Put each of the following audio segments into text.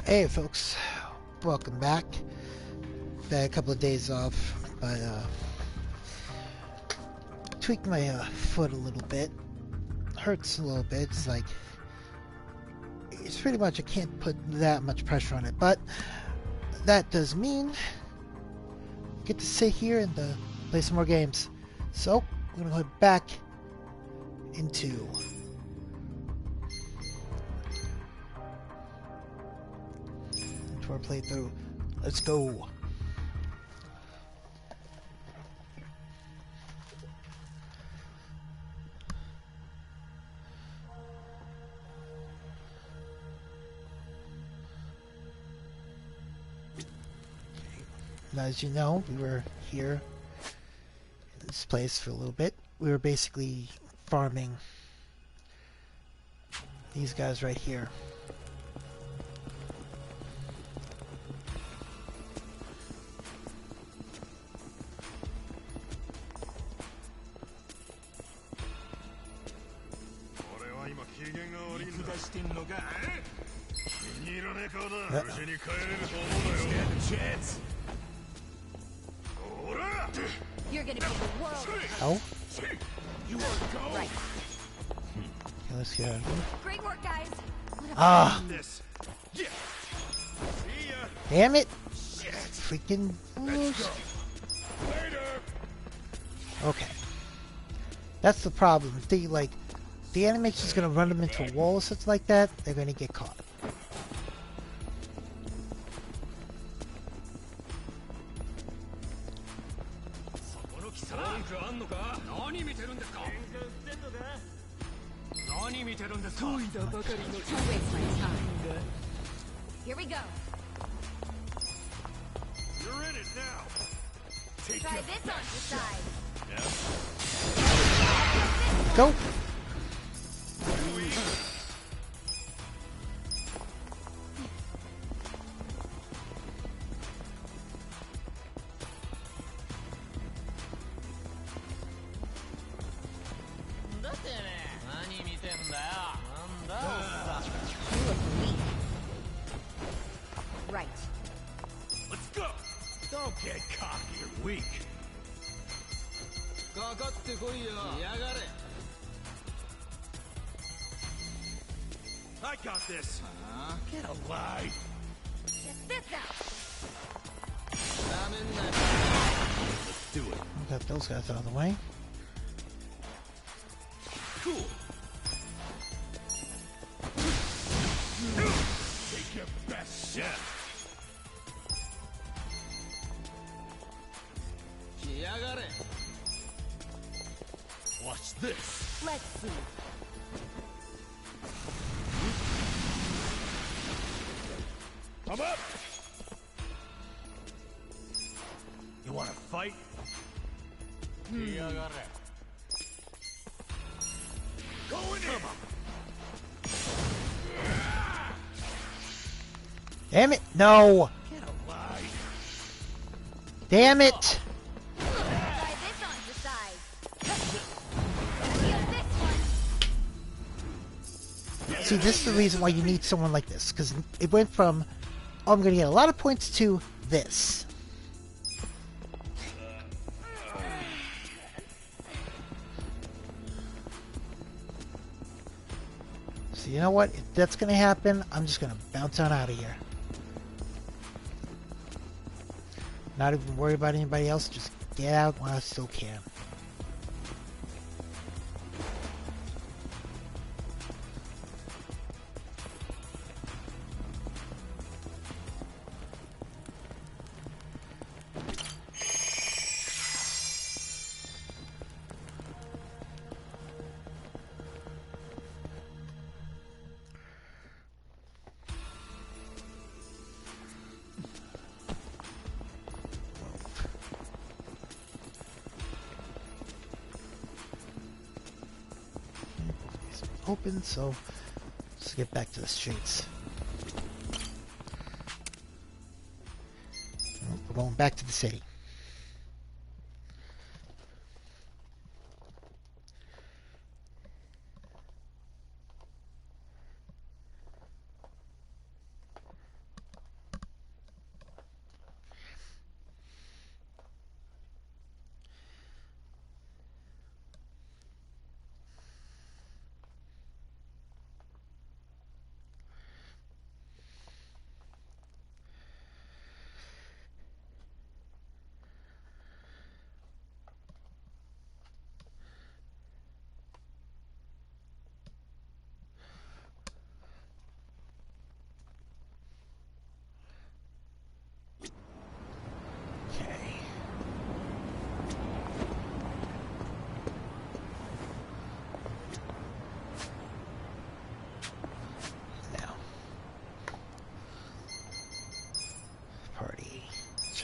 Hey folks, welcome back. Had a couple of days off, but tweaked my foot a little bit. Hurts a little bit. It's pretty much I can't put that much pressure on it, but that does mean I get to sit here and play some more games. So we're gonna go back into our playthrough. Let's go. Now, as you know, we were here in this place for a little bit. We were basically farming these guys right here. You're gonna be the world. Oh? You are go. Right. Okay, let's get out of here. Great work, guys. Ah! This. Yeah. See ya. Damn it! Shit. Freaking Let's go. Later. Okay. That's the problem. If they, the animation's gonna run them into a wall or something like that, they're gonna get caught. Don't waste my time. Here we go. You're in it now. Take Try your this on the side. Yeah. Go! You look weak. Right. Let's go. Don't get cocky or weak. I got this. Get alive. Check this out. Let's do it. Got those guys out of the way. Cool. Take your best shot. Watch this. Let's see. I'm up. You want to fight? Go in here. Damn it! No! Get alive. Damn it! Try this on the side. Feel this one. See, this is the reason why you need someone like this, because it went from, oh, I'm going to get a lot of points to this. So you know what? If that's going to happen, I'm just going to bounce on out of here. Not even worry about anybody else, just get out while I still can. Open, so let's get back to the streets. We're going back to the city.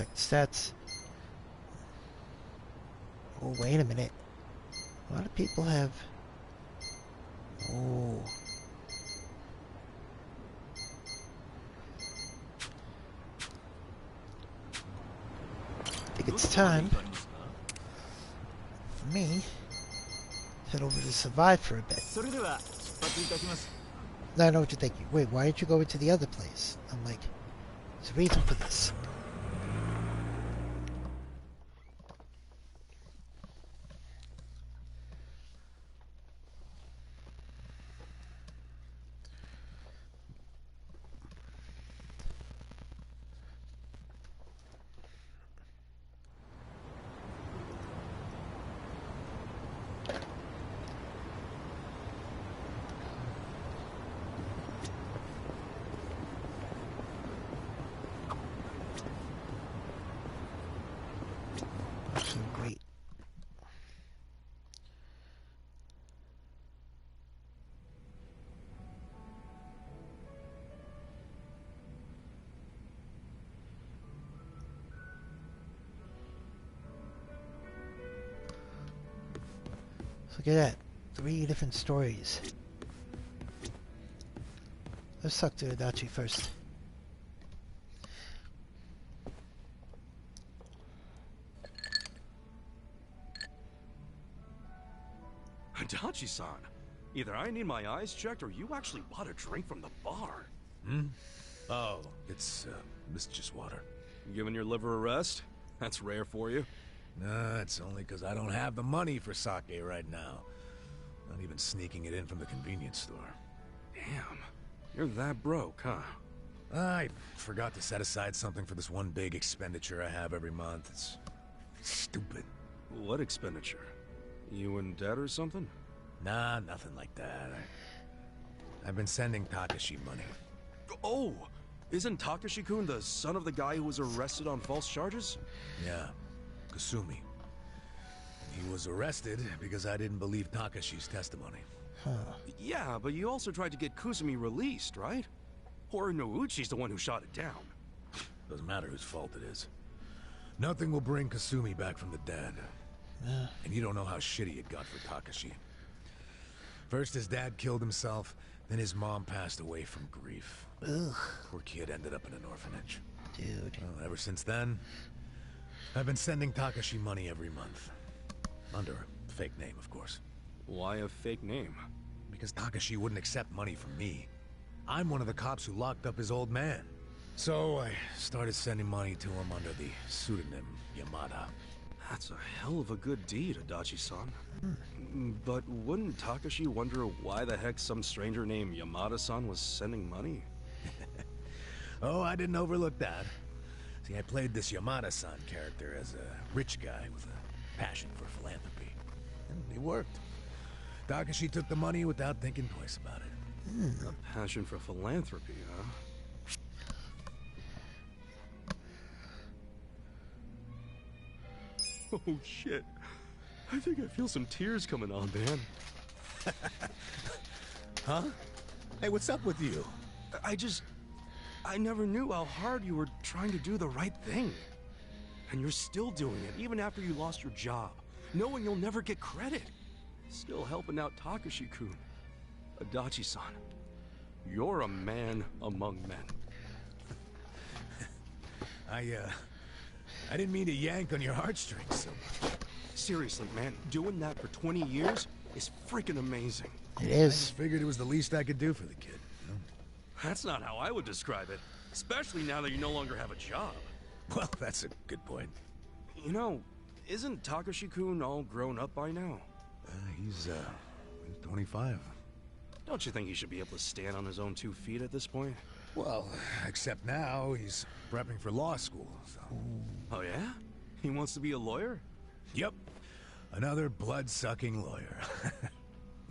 check the stats. Oh, wait a minute. A lot of people have... Oh. I think it's time for me to head over to survive for a bit. Now I know what you're thinking. Wait, why didn't you go into the other place? I'm like, there's a reason for this. So great. Look at that. 3 different stories. Let's talk to Adachi first. Adachi-san, either I need my eyes checked or you actually bought a drink from the bar. Hmm? Oh, it's just water. Giving your liver a rest? That's rare for you. Nah, it's only because I don't have the money for sake right now. Not even sneaking it in from the convenience store. Damn, you're that broke, huh? I forgot to set aside something for this one big expenditure I have every month. It's stupid. What expenditure? You in debt or something? Nah, nothing like that. I've been sending Takashi money. Oh, isn't Takashi-kun the son of the guy who was arrested on false charges? Yeah, Kasumi. He was arrested because I didn't believe Takashi's testimony. Huh. Yeah, but you also tried to get Kusumi released, right? Or Nouchi's the one who shot it down. Doesn't matter whose fault it is. Nothing will bring Kasumi back from the dead. And you don't know how shitty it got for Takashi. First his dad killed himself, then his mom passed away from grief. Ugh. Poor kid ended up in an orphanage. Dude. Well, ever since then, I've been sending Takashi money every month. Under a fake name, of course. Why a fake name? Because Takashi wouldn't accept money from me. I'm one of the cops who locked up his old man. So I started sending money to him under the pseudonym Yamada. That's a hell of a good deed, Adachi-san. But wouldn't Takashi wonder why the heck some stranger named Yamada-san was sending money? Oh, I didn't overlook that. See, I played this Yamada-san character as a rich guy with a passion for philanthropy. And it worked. Takashi took the money without thinking twice about it. A passion for philanthropy, huh? Oh shit. I think I feel some tears coming on, man. Huh? Hey, what's up with you? I never knew how hard you were trying to do the right thing. And you're still doing it, even after you lost your job, knowing you'll never get credit. Still helping out Takashi-kun. Adachi-san, you're a man among men. I didn't mean to yank on your heartstrings so much. Seriously, man, doing that for 20 years is freaking amazing. It I is. just figured it was the least I could do for the kid. You know? That's not how I would describe it, especially now that you no longer have a job. Well, that's a good point. You know, isn't Takashi-kun all grown up by now? He's 25. Don't you think he should be able to stand on his own 2 feet at this point? Well, except now he's prepping for law school, so... Oh yeah? He wants to be a lawyer? Yep. Another blood-sucking lawyer.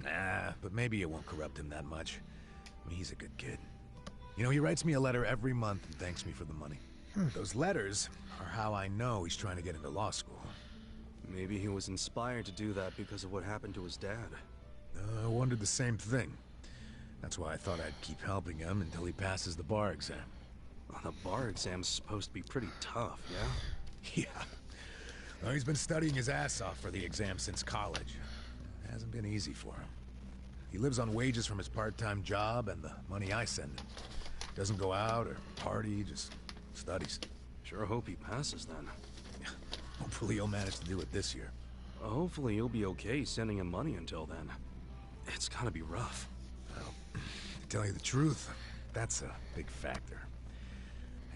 Nah, but maybe it won't corrupt him that much. I mean, he's a good kid. You know, he writes me a letter every month and thanks me for the money. Those letters are how I know he's trying to get into law school. Maybe he was inspired to do that because of what happened to his dad. I wondered the same thing. That's why I thought I'd keep helping him until he passes the bar exam. Well, the bar exam's supposed to be pretty tough, yeah? Yeah. Well, he's been studying his ass off for the exam since college. It hasn't been easy for him. He lives on wages from his part-time job and the money I send him. Doesn't go out or party, just studies. Sure hope he passes then. Hopefully he'll manage to do it this year. Hopefully you'll be okay sending him money until then. It's gotta be rough. Well, to tell you the truth, that's a big factor.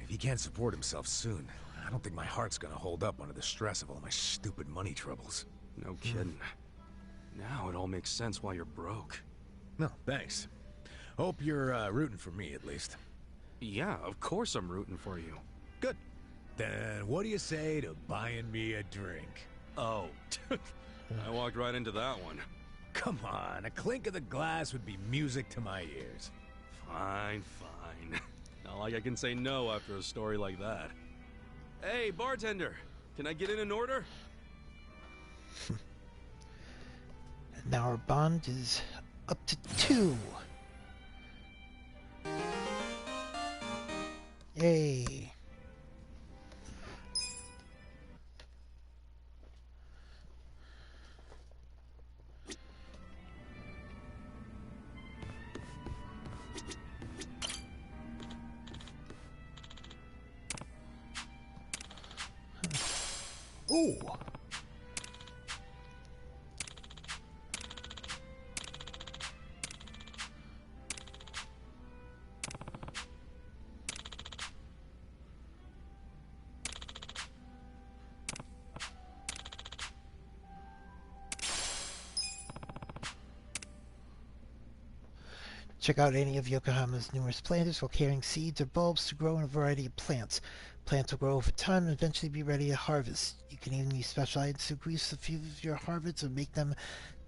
If he can't support himself soon, I don't think my heart's gonna hold up under the stress of all my stupid money troubles. No kidding. Now it all makes sense why you're broke. No, thanks. Hope you're rooting for me, at least. Yeah, of course I'm rooting for you. Good. Then what do you say to buying me a drink? Oh, I walked right into that one. Come on, a clink of the glass would be music to my ears. Fine, fine. Not like I can say no after a story like that. Hey, bartender, can I get in an order? And now our bond is up to 2. Yay. Ooh. Check out any of Yokohama's numerous planters for carrying seeds or bulbs to grow in a variety of plants. Plants will grow over time and eventually be ready to harvest. You can even use special items to grease a few of your harvests or make them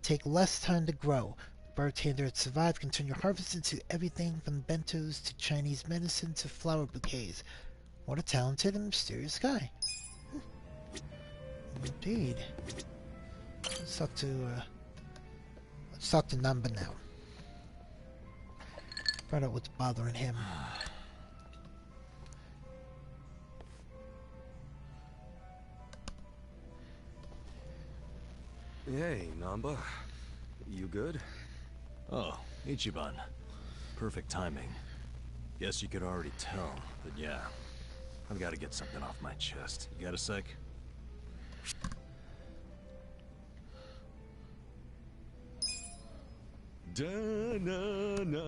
take less time to grow. The bartender that survived can turn your harvest into everything from bentos to Chinese medicine to flower bouquets. What a talented and mysterious guy. Indeed. Let's talk to Namba now. Find out what's bothering him. Hey, Namba. You good? Oh, Ichiban. Perfect timing. Guess you could already tell, but yeah. I've got to get something off my chest. You got a sec? Da-na-na-na.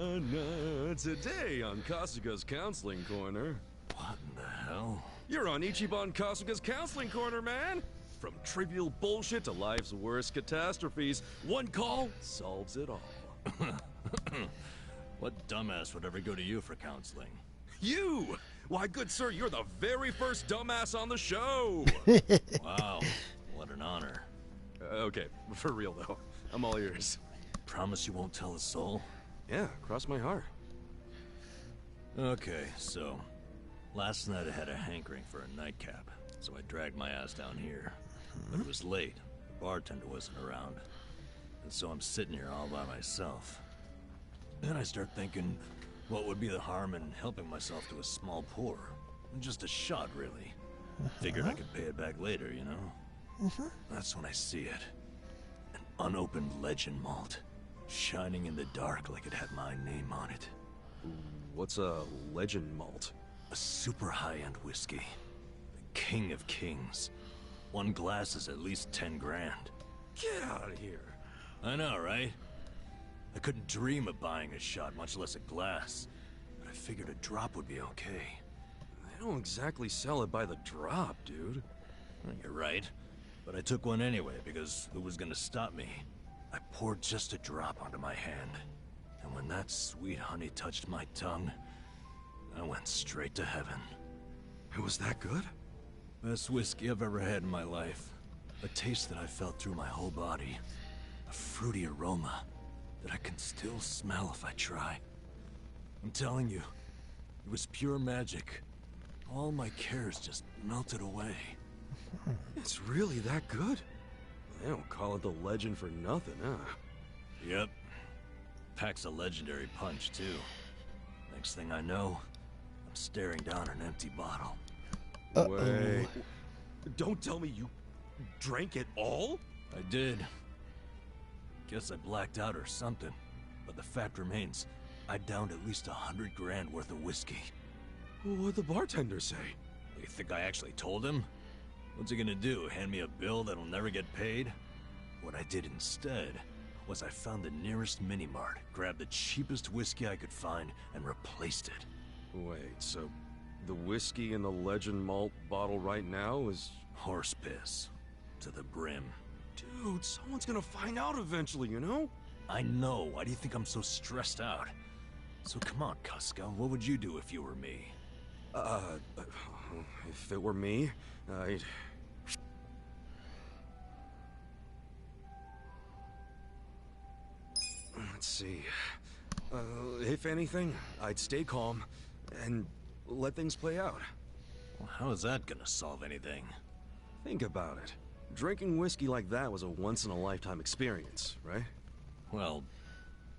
Today on Kasuga's Counseling Corner. What in the hell? You're on Ichiban Kasuga's Counseling Corner, man! From trivial bullshit to life's worst catastrophes, one call solves it all. What dumbass would ever go to you for counseling? You! Why, good sir, you're the very first dumbass on the show! Wow, what an honor. Okay, for real though. I'm all ears. Promise you won't tell a soul? Yeah, cross my heart. Okay, so... last night I had a hankering for a nightcap, so I dragged my ass down here. But it was late. The bartender wasn't around. And so I'm sitting here all by myself. Then I start thinking, what would be the harm in helping myself to a small pour? Just a shot, really. Figured I could pay it back later, you know? That's when I see it. An unopened legend malt. Shining in the dark like it had my name on it. What's a legend malt? A super high-end whiskey. The king of kings. One glass is at least 10 grand. Get out of here. I know, right? I couldn't dream of buying a shot, much less a glass. But I figured a drop would be okay. They don't exactly sell it by the drop, dude. Well, you're right. But I took one anyway, because who was gonna stop me? I poured just a drop onto my hand. And when that sweet honey touched my tongue, I went straight to heaven. It was that good? Best whiskey I've ever had in my life. A taste that I felt through my whole body. A fruity aroma that I can still smell if I try. I'm telling you, it was pure magic. All my cares just melted away. It's really that good? They don't call it the legend for nothing, huh? Yep. Packs a legendary punch, too. Next thing I know, I'm staring down an empty bottle. Wait. Don't tell me you drank it all? I did. Guess I blacked out or something. But the fact remains, I downed at least 100 grand worth of whiskey. What'd the bartender say? You think I actually told him? What's he gonna do, hand me a bill that'll never get paid? What I did instead was I found the nearest mini-mart, grabbed the cheapest whiskey I could find, and replaced it. Wait, so the whiskey in the Legend Malt bottle right now is... Horse piss. To the brim. Dude, someone's gonna find out eventually, you know? I know. Why do you think I'm so stressed out? So come on, Kuska. What would you do if you were me? If it were me, I'd... Let's see. If anything, I'd stay calm and let things play out. Well, how is that gonna solve anything? Think about it. Drinking whiskey like that was a once-in-a-lifetime experience, right? Well,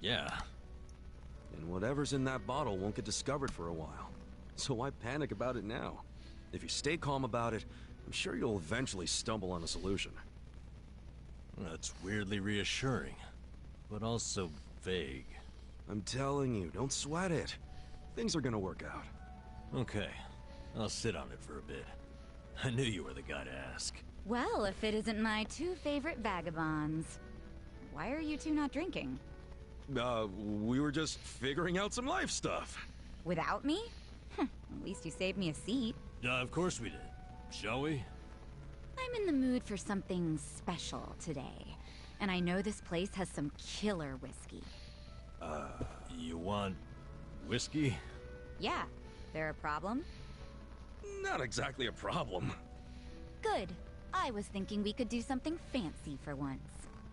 yeah. And whatever's in that bottle won't get discovered for a while. So why panic about it now? If you stay calm about it, I'm sure you'll eventually stumble on a solution. That's weirdly reassuring, but also vague. I'm telling you, don't sweat it. Things are gonna work out. Okay, I'll sit on it for a bit. I knew you were the guy to ask. Well, if it isn't my two favorite vagabonds. Why are you two not drinking? We were just figuring out some life stuff. Without me? At least you saved me a seat. Of course we did. Shall we? I'm in the mood for something special today. And I know this place has some killer whiskey. You want whiskey? Yeah. There a problem? Not exactly a problem. Good. I was thinking we could do something fancy for once.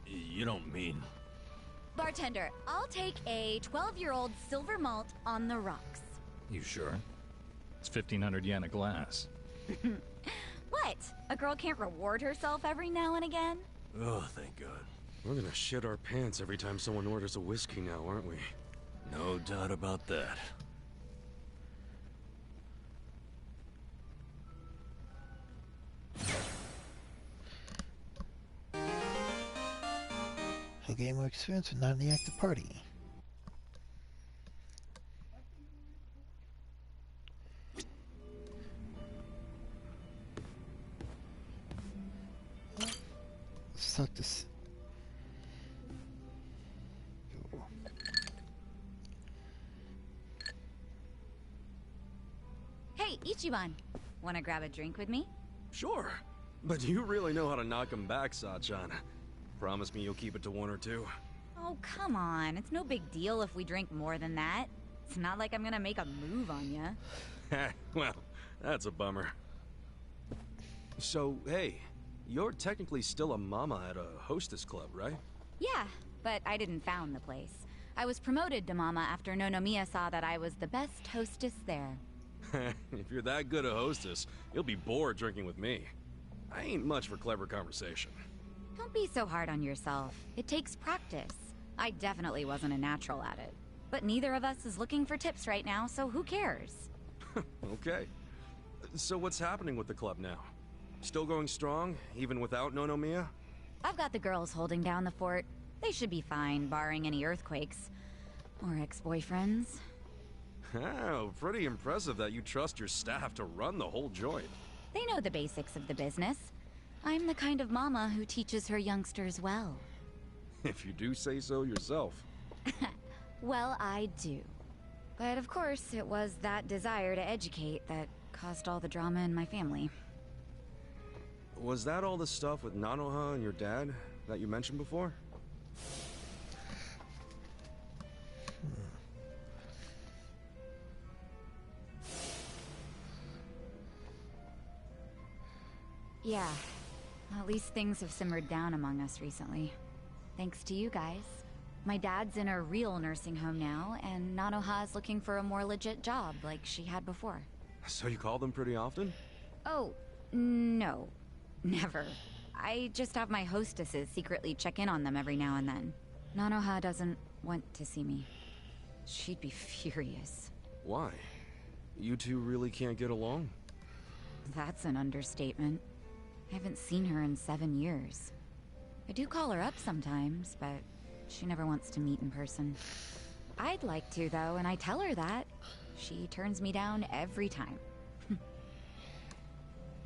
You don't mean... Bartender, I'll take a 12-year-old silver malt on the rocks. You sure? It's 1,500 yen a glass. What? A girl can't reward herself every now and again? Oh, thank God. We're gonna shit our pants every time someone orders a whiskey now, aren't we? No doubt about that. A game of experience but not in the active party. Let's talk this. Hey, Ichiban. Wanna grab a drink with me? Sure. But you really know how to knock 'em back, Sachan. Promise me you'll keep it to one or two. Oh, come on. It's no big deal if we drink more than that. It's not like I'm gonna make a move on ya. Well, that's a bummer. So, hey, you're technically still a mama at a hostess club, right? Yeah, but I didn't found the place. I was promoted to mama after Nonomiya saw that I was the best hostess there. If you're that good a hostess, you'll be bored drinking with me. I ain't much for clever conversation. Don't be so hard on yourself. It takes practice. I definitely wasn't a natural at it. But neither of us is looking for tips right now, so who cares? Okay. So what's happening with the club now? Still going strong, even without Nonomiya? I've got the girls holding down the fort. They should be fine, barring any earthquakes. Or ex-boyfriends. Oh, pretty impressive that you trust your staff to run the whole joint. They know the basics of the business. I'm the kind of mama who teaches her youngsters well. If you do say so yourself. Well, I do. But of course, it was that desire to educate that caused all the drama in my family. Was that all the stuff with Nanoha and your dad that you mentioned before? Yeah. At least things have simmered down among us recently. Thanks to you guys. My dad's in a real nursing home now, and Nanoha's looking for a more legit job like she had before. So you call them pretty often? Oh, no. Never. I just have my hostesses secretly check in on them every now and then. Nanoha doesn't want to see me. She'd be furious. Why? You two really can't get along? That's an understatement. I haven't seen her in 7 years. I do call her up sometimes, but she never wants to meet in person. I'd like to, though, and I tell her that. She turns me down every time.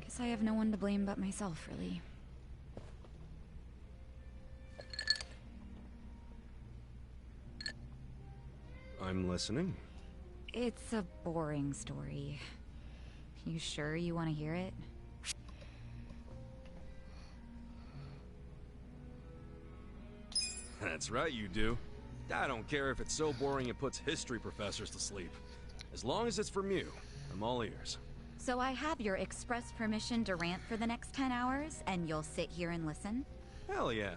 Guess I have no one to blame but myself, really. I'm listening. It's a boring story. You sure you want to hear it? That's right, you do. I don't care if it's so boring it puts history professors to sleep. As long as it's from you, I'm all ears. So I have your express permission to rant for the next 10 hours, and you'll sit here and listen? Hell yeah.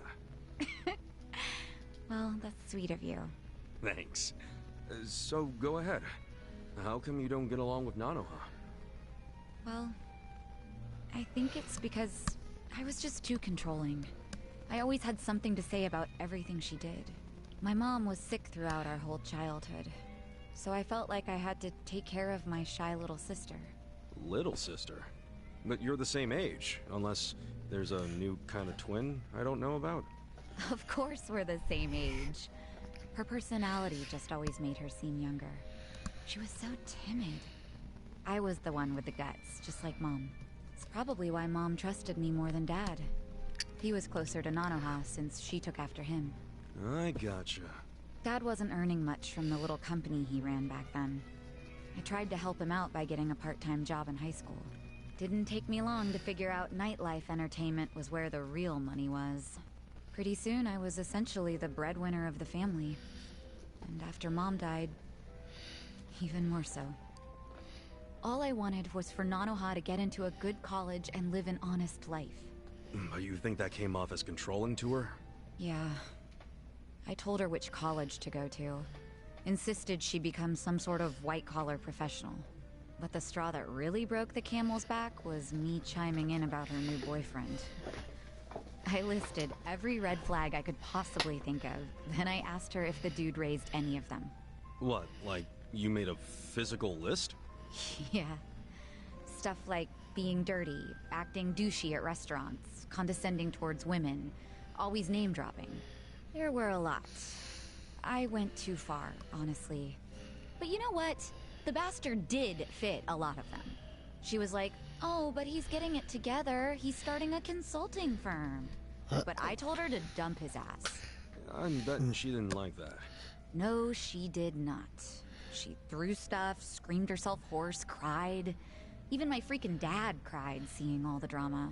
Well, that's sweet of you. Thanks. So go ahead. How come you don't get along with Nanoha? Well, I think it's because I was just too controlling. I always had something to say about everything she did. My mom was sick throughout our whole childhood, so I felt like I had to take care of my shy little sister. Little sister? But you're the same age, unless there's a new kind of twin I don't know about. Of course we're the same age. Her personality just always made her seem younger. She was so timid. I was the one with the guts, just like Mom. It's probably why Mom trusted me more than Dad. He was closer to Nanoha since she took after him. I gotcha. Dad wasn't earning much from the little company he ran back then. I tried to help him out by getting a part-time job in high school. Didn't take me long to figure out nightlife entertainment was where the real money was. Pretty soon I was essentially the breadwinner of the family. And after Mom died, even more so. All I wanted was for Nanoha to get into a good college and live an honest life. But you think that came off as controlling to her? Yeah. I told her which college to go to. Insisted she become some sort of white-collar professional. But the straw that really broke the camel's back was me chiming in about her new boyfriend. I listed every red flag I could possibly think of, then I asked her if the dude raised any of them. What, like, you made a physical list? Yeah. Stuff like being dirty, acting douchey at restaurants, condescending towards women, always name-dropping. There were a lot. I went too far, honestly. But you know what? The bastard did fit a lot of them. She was like, oh, but he's getting it together. He's starting a consulting firm. But I told her to dump his ass. I'm betting she didn't like that. No, she did not. She threw stuff, screamed herself hoarse, cried. Even my freaking dad cried seeing all the drama.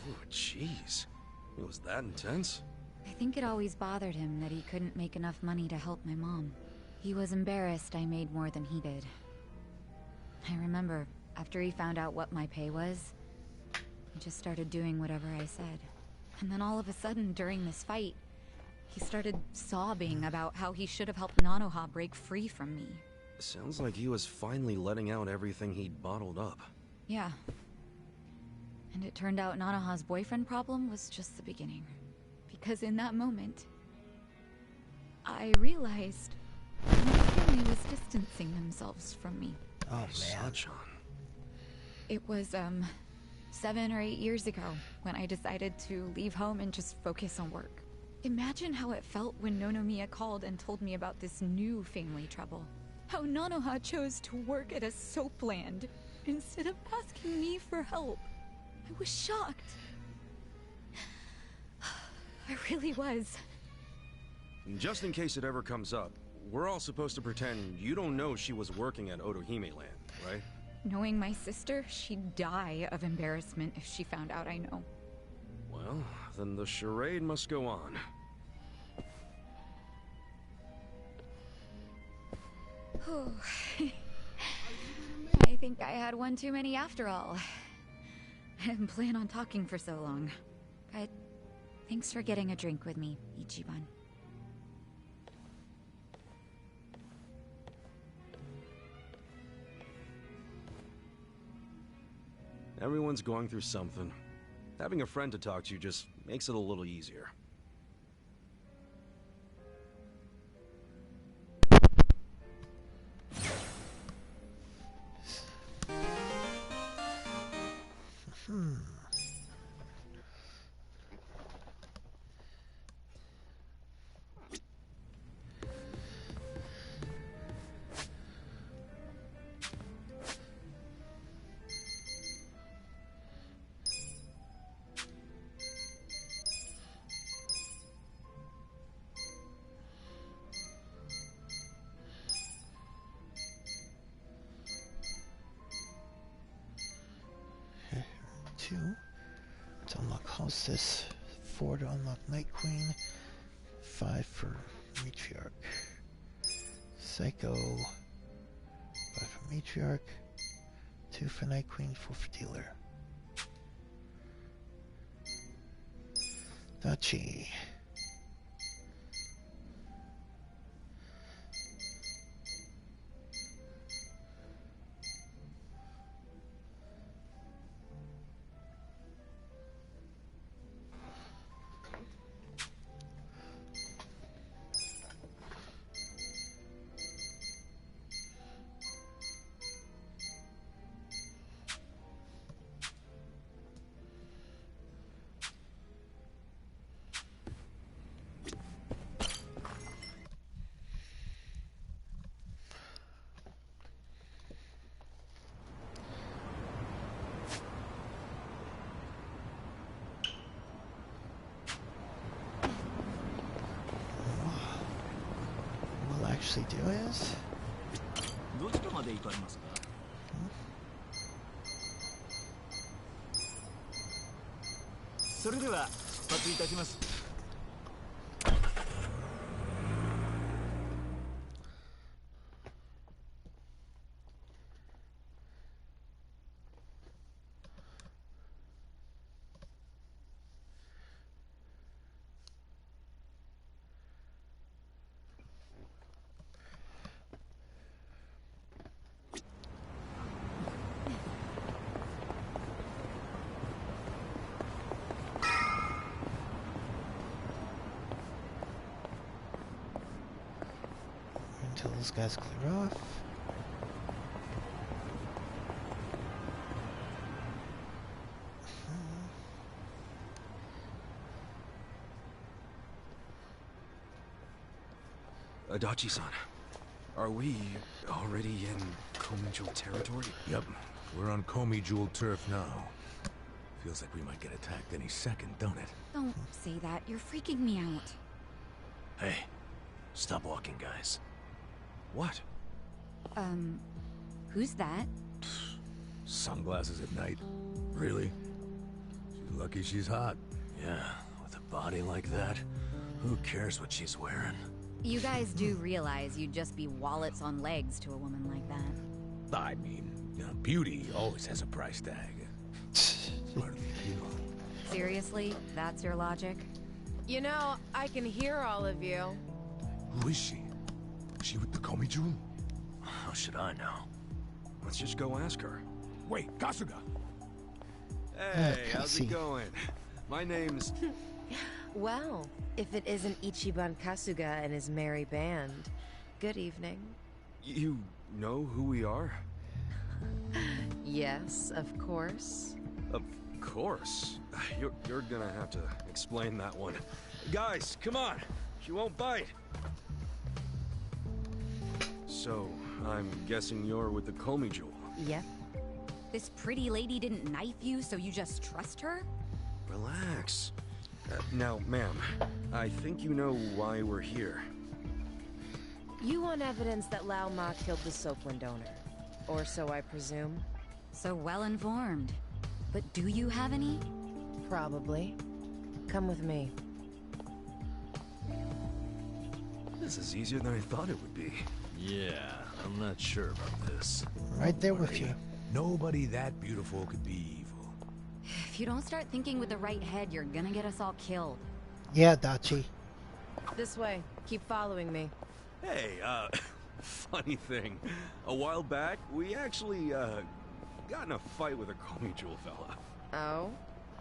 Oh, jeez. It was that intense? I think it always bothered him that he couldn't make enough money to help my mom. He was embarrassed I made more than he did. I remember, after he found out what my pay was, he just started doing whatever I said. And then all of a sudden, during this fight, he started sobbing about how he should have helped Nanoha break free from me. Sounds like he was finally letting out everything he'd bottled up. Yeah. And it turned out Nanoha's boyfriend problem was just the beginning. Because in that moment, I realized my family was distancing themselves from me. Oh, man. Sachan. It was, 7 or 8 years ago when I decided to leave home and just focus on work. Imagine how it felt when Nonomiya called and told me about this new family trouble. How Nanoha chose to work at a soap land instead of asking me for help. I was shocked. I really was. Just in case it ever comes up, we're all supposed to pretend you don't know she was working at Otohime Land, right? Knowing my sister, she'd die of embarrassment if she found out I know. Well, then the charade must go on. I think I had one too many after all. I didn't plan on talking for so long. But thanks for getting a drink with me, Ichiban. Everyone's going through something. Having a friend to talk to just makes it a little easier. 2 to unlock Hostess, 4 to unlock Night Queen, 5 for Matriarch. Psycho, 5 for Matriarch, 2 for Night Queen, 4 for Dealer. Dachi. Actually do is どちらまで行かれますか? それでは出発いたします. until those guys clear off. Adachi-san, are we already in Komi Jewel territory? Yep, we're on Komi Jewel turf now. Feels like we might get attacked any second, don't it? Don't say that. You're freaking me out. Hey, stop walking, guys. What? Who's that? Sunglasses at night? Really? She's lucky she's hot. Yeah, with a body like that, who cares what she's wearing? You guys do realize you'd just be wallets on legs to a woman like that. I mean, you know, beauty always has a price tag. Part of the appeal. Seriously? That's your logic? You know, I can hear all of you. Who is she? Is she with the Komi Jewel? How should I know? Let's just go ask her. Wait, Kasuga! Hey, how's it going? My name's... Well, if it isn't Ichiban Kasuga and his merry band. Good evening. You know who we are? Yes, of course. Of course. You're gonna have to explain that one. Guys, come on! She won't bite! So, I'm guessing you're with the Komi Jewel. Yep. This pretty lady didn't knife you, so you just trust her? Relax. Now, ma'am, I think you know why we're here. You want evidence that Lao Ma killed the soap window owner. Or so I presume. So well informed. But do you have any? Probably. Come with me. This is easier than I thought it would be. Yeah, I'm not sure about this. Right there with you. Nobody that beautiful could be evil. If you don't start thinking with the right head, you're gonna get us all killed. Yeah, Dachi. This way. Keep following me. Hey, funny thing. A while back, we actually, got in a fight with a Komi Jewel fella. Oh?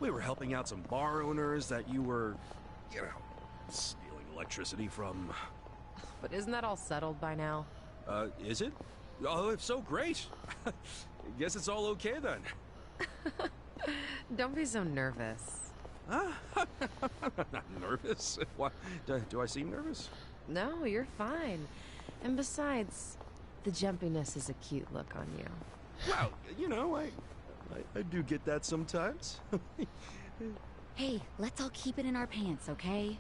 We were helping out some bar owners that you were, you know, stealing electricity from. But isn't that all settled by now? Is it? Oh, if so, great. Guess it's all okay then. Don't be so nervous. I'm not nervous. What? Do I seem nervous? No, you're fine. And besides, the jumpiness is a cute look on you. Well, you know, I do get that sometimes. Hey, let's all keep it in our pants, okay?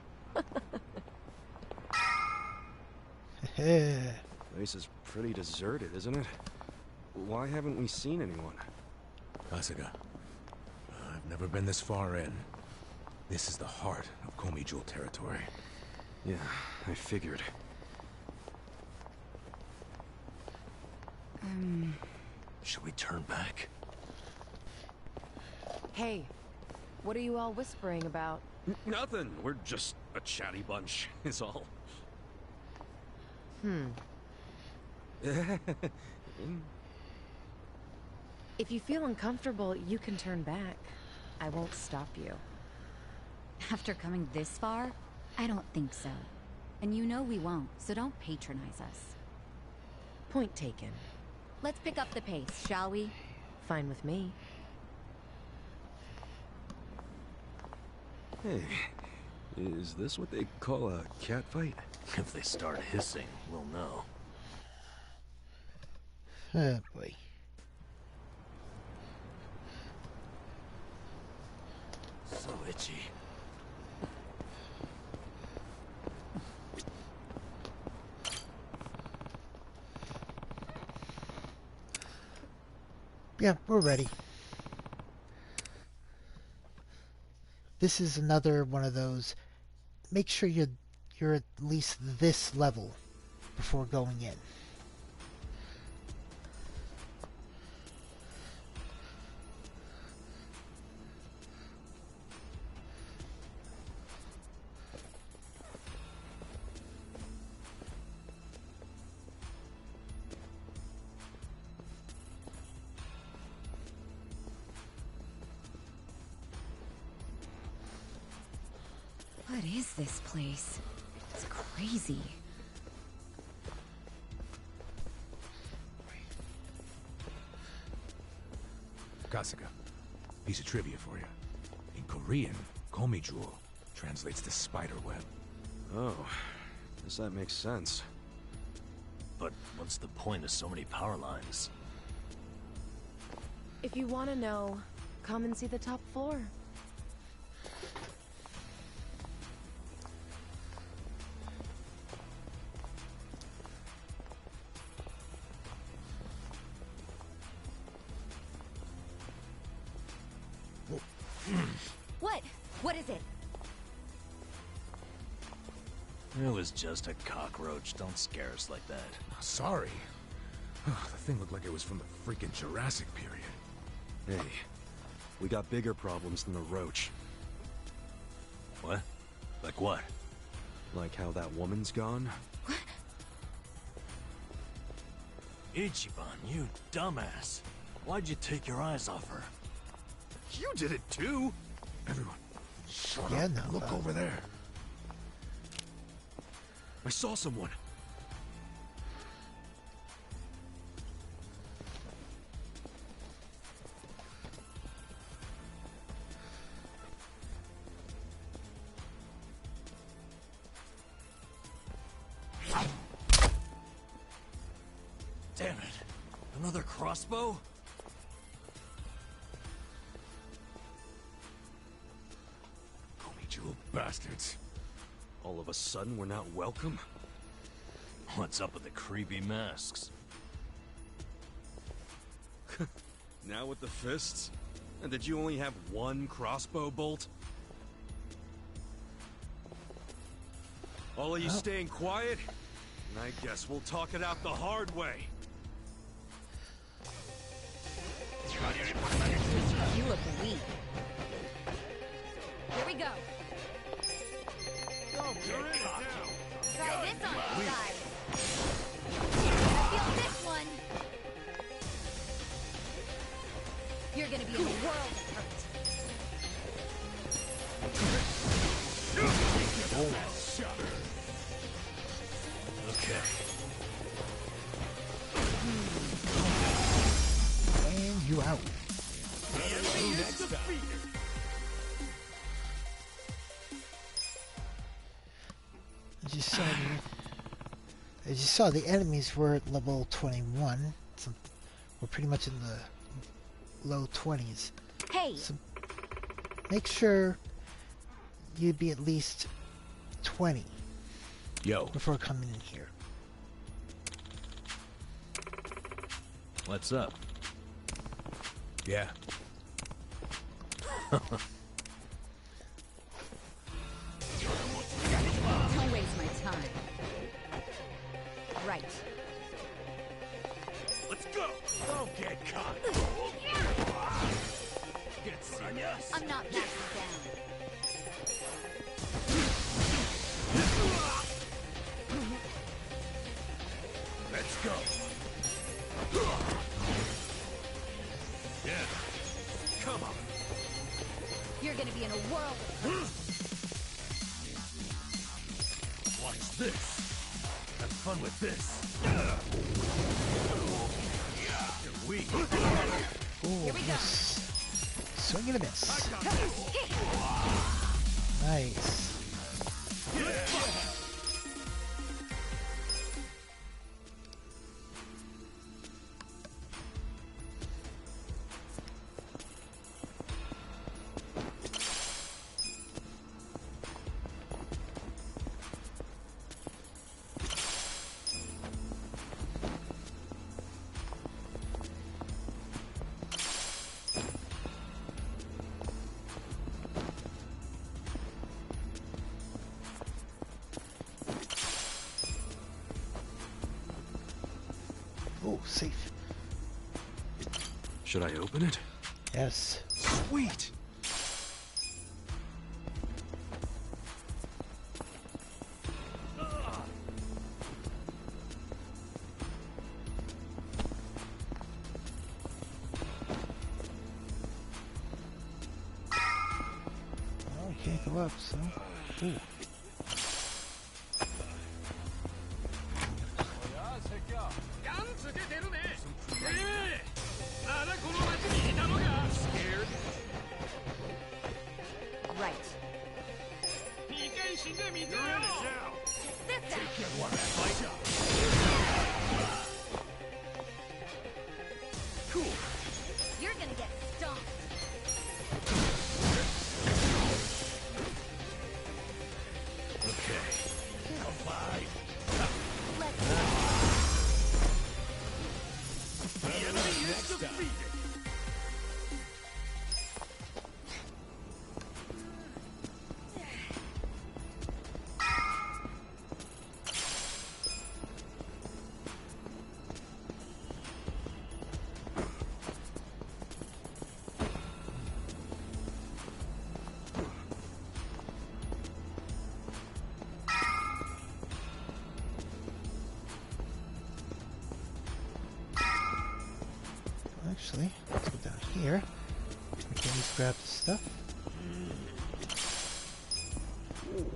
Place is pretty deserted, isn't it? Why haven't we seen anyone? Kasuga, I've Never been this far in. This is the heart of Komi Jewel territory. Yeah, I figured. Should we turn back? Hey, what are you all whispering about? Nothing. We're just a chatty bunch, is all. If you feel uncomfortable, you can turn back. I won't stop you. After coming this far, I don't think so. And you know we won't, so don't patronize us. Point taken. Let's pick up the pace, shall we? Fine with me. Hey, is this what they call a cat fight? If they start hissing, we'll know. Oh boy. So itchy. Yeah, we're ready. This is another one of those. Make sure you're at least this level before going in. What is this place? It's crazy. Kasuga, piece of trivia for you. In Korean, Komi Jewel translates to spider web. Oh, guess that makes sense. But what's the point of so many power lines? If you want to know, come and see the top floor. What? What is it? It was just a cockroach. Don't scare us like that. Sorry. The thing looked like it was from the freaking Jurassic period. Hey, we got bigger problems than the roach. What? Like what? Like how that woman's gone? Ichiban, you dumbass. Why'd you take your eyes off her? You did it too! Everyone, shut Yeah, up. no, Look over there. I saw someone. Damn it. Another crossbow? Komi Jewel bastards. All of a sudden, we're not welcome? What's up with the creepy masks? Now with the fists? And did you only have one crossbow bolt? All of you staying quiet? And I guess we'll talk it out the hard way. You look weak. Here we go. Try this on you guys. Feel this one. You're gonna be in a world of hurt. Okay. And you out. As you saw, the enemies were at level 21. So we're pretty much in the low 20s. Hey, So make sure you be at least 20 Yo, before coming in here. What's up? yeah. Don't waste my time. Right. Let's go! Don't get caught! Get serious! I'm not backing down. Let's go. Yeah. Come on. You're gonna be in a whirl. Watch this. Have fun with this. You're weak. Oh, Here we go. Swing and a miss. Nice. Oh, safe. Should I open it? Yes. Sweet! Oh, we can't go up, so. Ooh. Right. Cool. You're gonna get stomped. Okay. Alive. Let's The enemy is defeated. Actually, let's go down here. We can just grab the stuff. Ooh.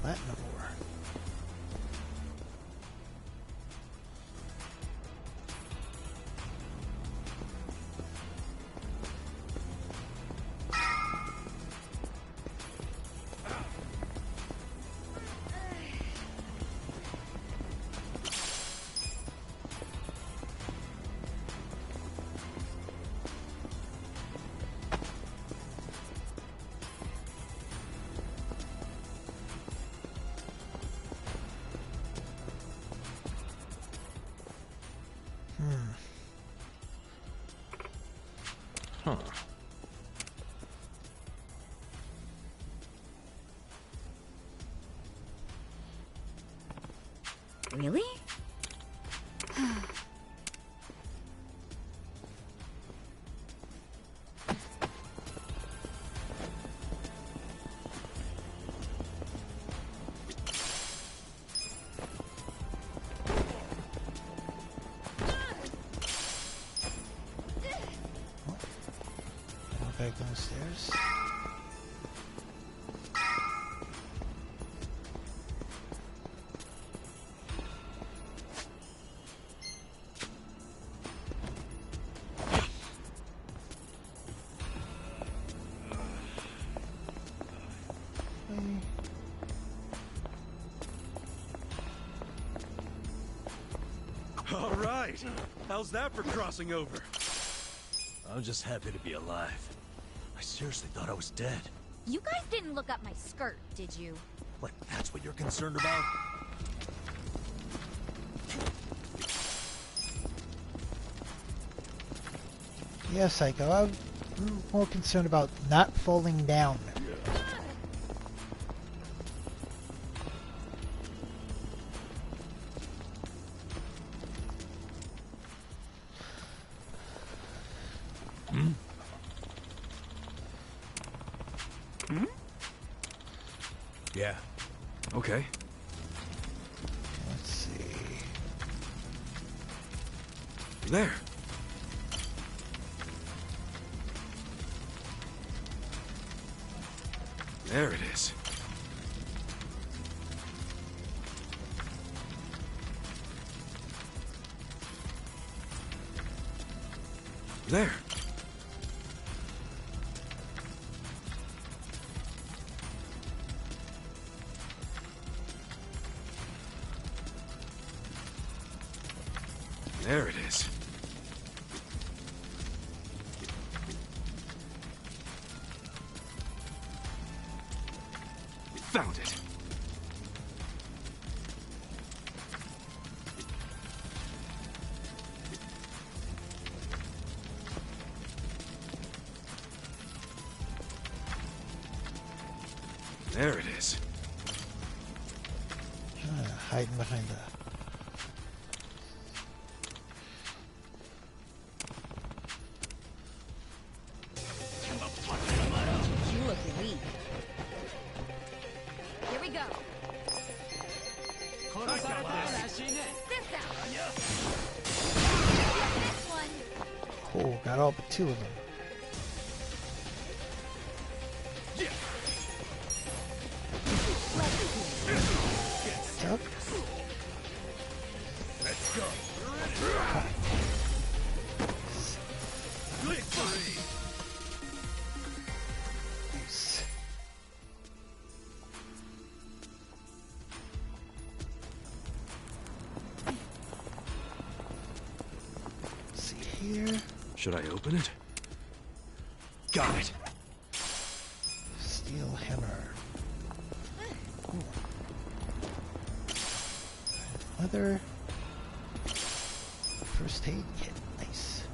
Platinum ore. Huh. Really? Back downstairs. right. How's that for crossing over? I'm just happy to be alive. I seriously thought I was dead. You guys didn't look up my skirt, did you? Like, that's what you're concerned about? Yeah, Psycho. I'm more concerned about not falling down. Yeah. Okay. Let's see. There. There it is. There. There it is. Found it. There it is. Hiding behind the... You look weak. Here we go. This out. This one. Oh, got all but two of them. Up. Let's go. Nice. Let's see here. Should I open it? Got it. Steel hammer. Ooh. Leather. First aid kit. Nice.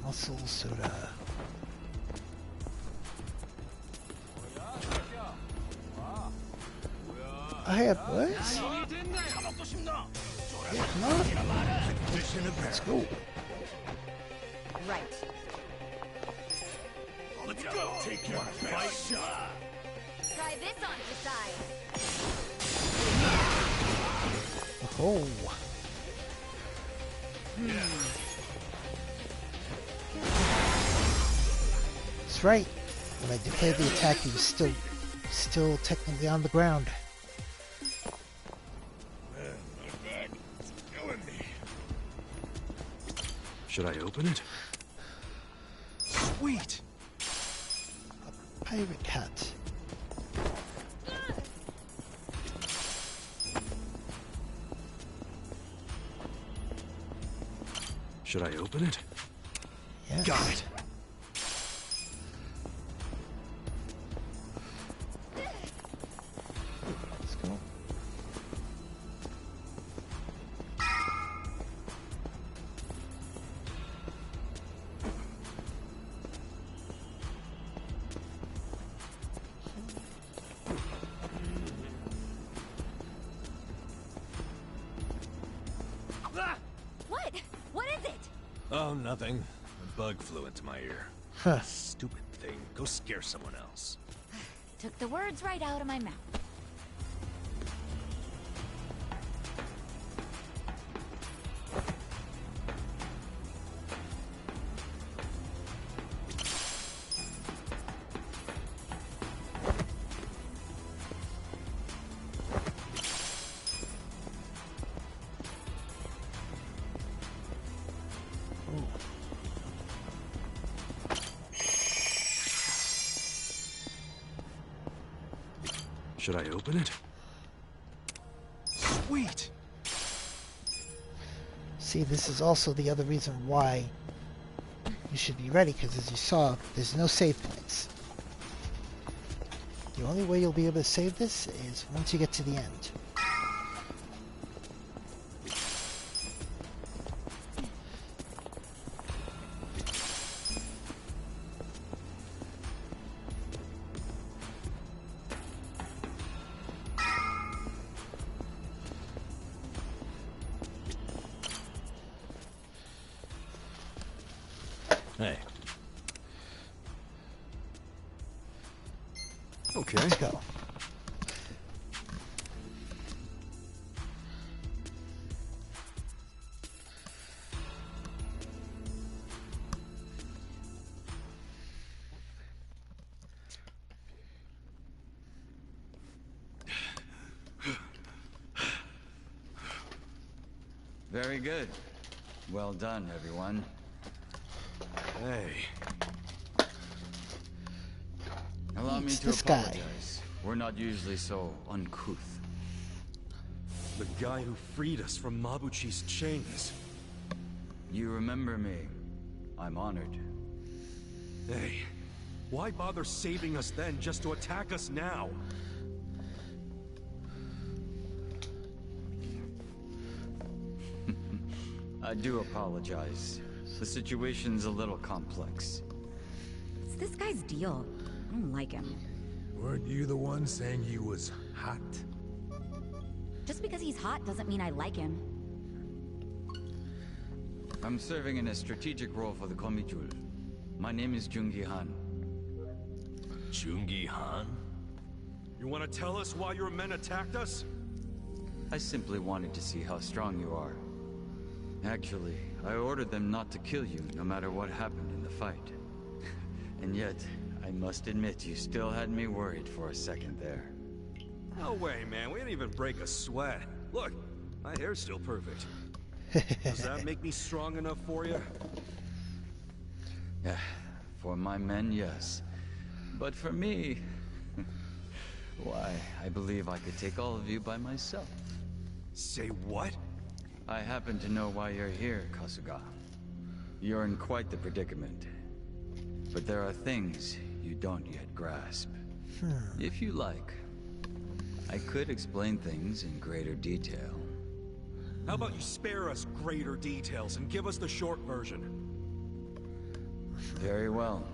Muscle soda. I have what? Yeah, come on. Let's go. Right. Let's go. Take your best shot. Try this on your side. Oh. That's right. When I declared the attack, he was still technically on the ground. Man, my back is killing me. Should I open it? Sweet. Pirate hat. Should I open it? Yes. Got it. Let's go. What? What is it? Oh, nothing. A bug flew into my ear. Huh. Stupid thing. Go scare someone else. Took the words right out of my mouth. Should I open it? Sweet! See, this is also the other reason why you should be ready, because as you saw, there's no save points. The only way you'll be able to save this is once you get to the end. Hey, Okay. Let's go. Very good. Well done, everyone. Hey. Allow me It's to this guy. apologize. We're not usually so uncouth. The guy who freed us from Mabuchi's chains. You remember me. I'm honored. Hey. Why bother saving us then just to attack us now? I do apologize. The situation's a little complex. What's this guy's deal? I don't like him. Weren't you the one saying he was hot? Just because he's hot doesn't mean I like him. I'm serving in a strategic role for the Komijul. My name is Jungi Han. Jungi Han? You want to tell us why your men attacked us? I simply wanted to see how strong you are. Actually, I ordered them not to kill you no matter what happened in the fight. And yet, I must admit you still had me worried for a second there. No way, man. We didn't even break a sweat. Look, my hair's still perfect. Does that make me strong enough for you? Yeah, for my men, yes. But for me... why, I believe I could take all of you by myself. Say what? I happen to know why you're here, Kasuga. You're in quite the predicament. But there are things you don't yet grasp. If you like, I could explain things in greater detail. How about you spare us greater details and give us the short version? Very well.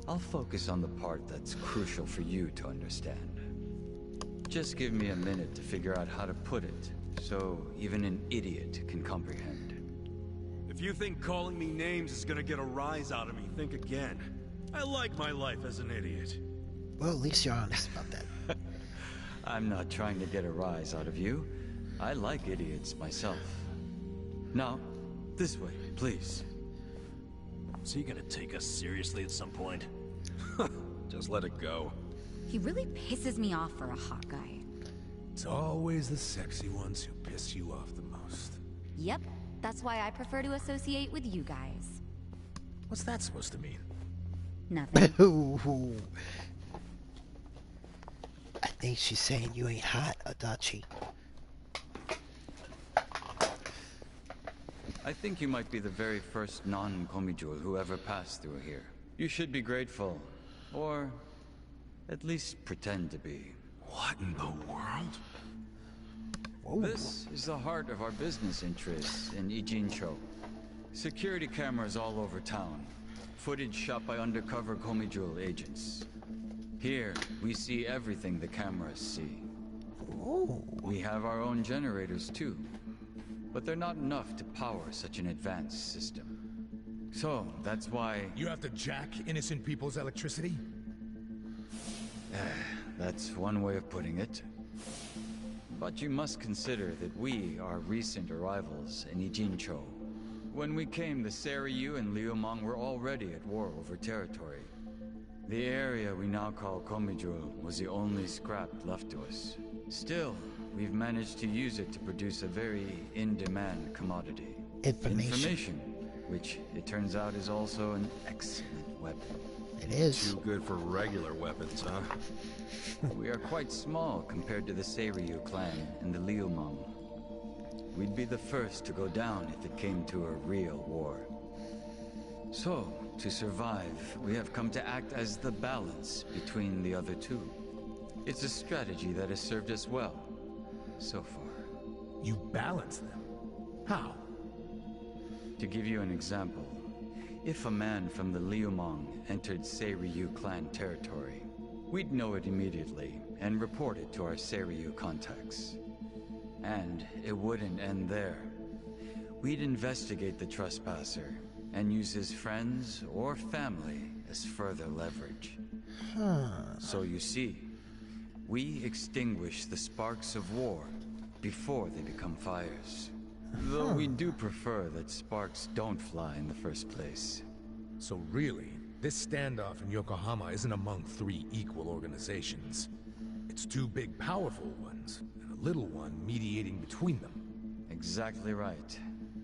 I'll focus on the part that's crucial for you to understand. Just give me a minute to figure out how to put it, so even an idiot can comprehend. If you think calling me names is gonna get a rise out of me, think again. I like my life as an idiot. Well, at least you're honest about that. I'm not trying to get a rise out of you. I like idiots myself. Now, this way, please. Is he gonna take us seriously at some point? Just let it go. He really pisses me off for a hot guy. It's always the sexy ones who piss you off the most. Yep, that's why I prefer to associate with you guys. What's that supposed to mean? Nothing. Ooh. I think she's saying you ain't hot, Adachi. I think you might be the very first non-Komijul who ever passed through here. You should be grateful. Or at least pretend to be. What in the world? Whoa. This is the heart of our business interests in Ijincho. Security cameras all over town. Footage shot by undercover Komijul agents. Here, we see everything the cameras see. Ooh. We have our own generators too. But they're not enough to power such an advanced system. So, that's why... You have to jack innocent people's electricity? That's one way of putting it. But you must consider that we are recent arrivals in Ijincho. When we came, the Seiryu and Liumang were already at war over territory. The area we now call Komijul was the only scrap left to us. Still, we've managed to use it to produce a very in-demand commodity. Information. Information, which it turns out is also an excellent weapon. It is. Too good for regular weapons, huh? We are quite small compared to the Seiryu clan and the Liumang. We'd be the first to go down if it came to a real war. So, to survive, we have come to act as the balance between the other two. It's a strategy that has served us well, so far. You balance them? How? To give you an example, if a man from the Liumang entered Seiryu clan territory, we'd know it immediately and report it to our Seiryu contacts. And it wouldn't end there. We'd investigate the trespasser and use his friends or family as further leverage. So you see, we extinguish the sparks of war before they become fires. Though we do prefer that sparks don't fly in the first place. So really, this standoff in Yokohama isn't among three equal organizations. It's two big, powerful ones, and a little one mediating between them. Exactly right.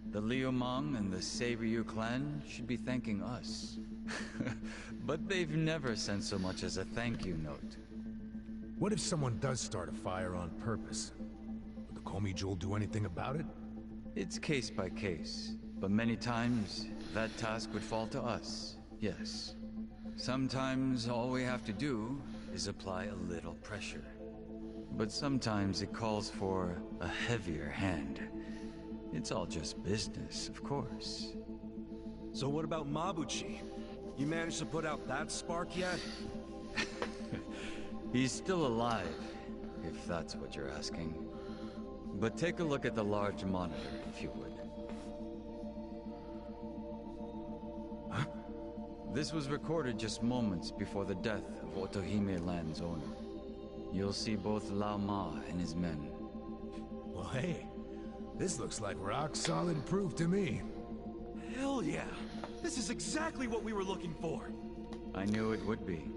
The Liumang and the Seiryu clan should be thanking us. But they've never sent so much as a thank you note. What if someone does start a fire on purpose? Would the Komi Jewel do anything about it? It's case by case, but many times that task would fall to us, yes. Sometimes all we have to do is apply a little pressure. But sometimes it calls for a heavier hand. It's all just business, of course. So what about Mabuchi? You managed to put out that spark yet? He's still alive, if that's what you're asking. But take a look at the large monitor, if you would. Huh? This was recorded just moments before the death of Otohime Land's owner. You'll see both Lao Ma and his men. Well, hey, this looks like rock-solid proof to me. Hell yeah! This is exactly what we were looking for! I knew it would be.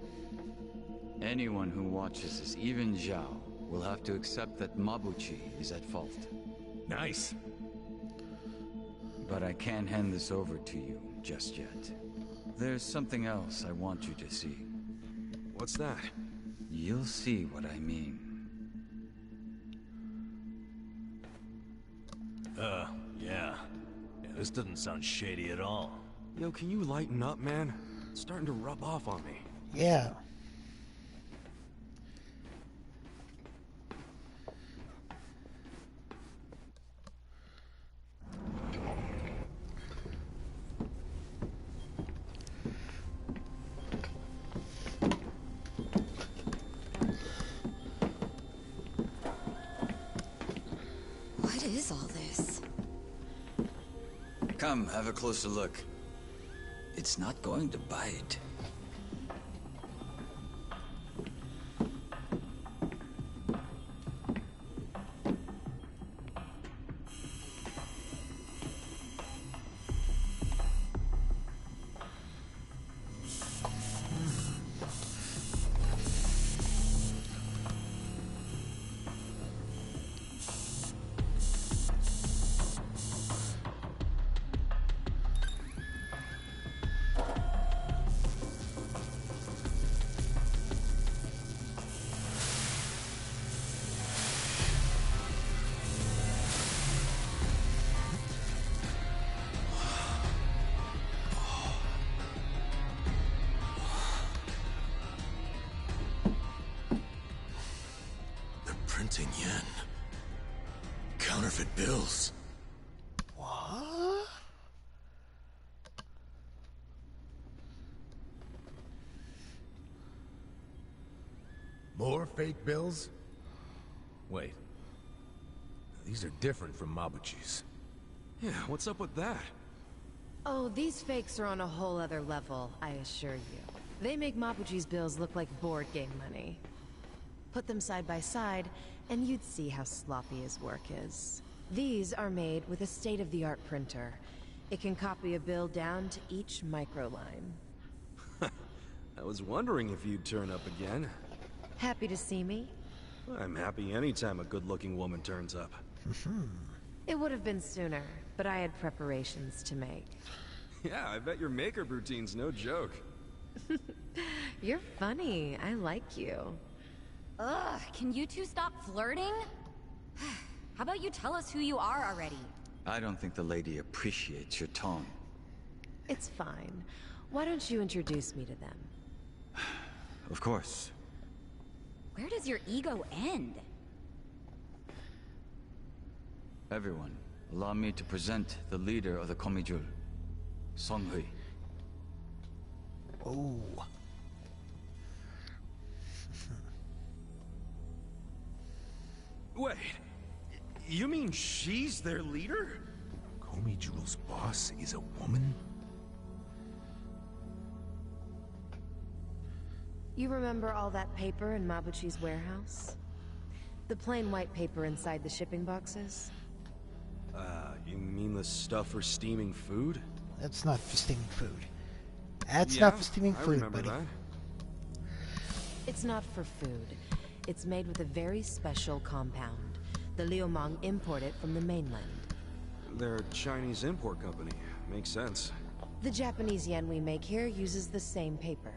Anyone who watches this, even Zhao, will have to accept that Mabuchi is at fault. Nice. But I can't hand this over to you just yet. There's something else I want you to see. What's that? You'll see what I mean. Yeah. This doesn't sound shady at all. Yo, can you lighten up, man? It's starting to rub off on me. Yeah. What is all this? Come, have a closer look. It's not going to bite. Printing yen. Counterfeit bills. What? More fake bills? Wait. These are different from Mabuchi's. Yeah, what's up with that? Oh, these fakes are on a whole other level, I assure you. They make Mabuchi's bills look like board game money. Put them side by side, and you'd see how sloppy his work is. These are made with a state-of-the-art printer. It can copy a bill down to each microline. I was wondering if you'd turn up again. Happy to see me? I'm happy anytime a good-looking woman turns up. It would have been sooner, but I had preparations to make. Yeah, I bet your makeup routine's no joke. You're funny. I like you. Ugh, can you two stop flirting? How about you tell us who you are already? I don't think the lady appreciates your tone. It's fine. Why don't you introduce me to them? Of course. Where does your ego end? Everyone, allow me to present the leader of the Komijul, Songhui. Oh. Wait, you mean she's their leader? Comey Jewel's boss is a woman? You remember all that paper in Mabuchi's warehouse? The plain white paper inside the shipping boxes? You mean the stuff for steaming food? That's not for steaming food. That's Yeah, not for steaming I food, remember buddy. that. It's not for food. It's made with a very special compound. The Liumang import it from the mainland. They're a Chinese import company. Makes sense. The Japanese yen we make here uses the same paper.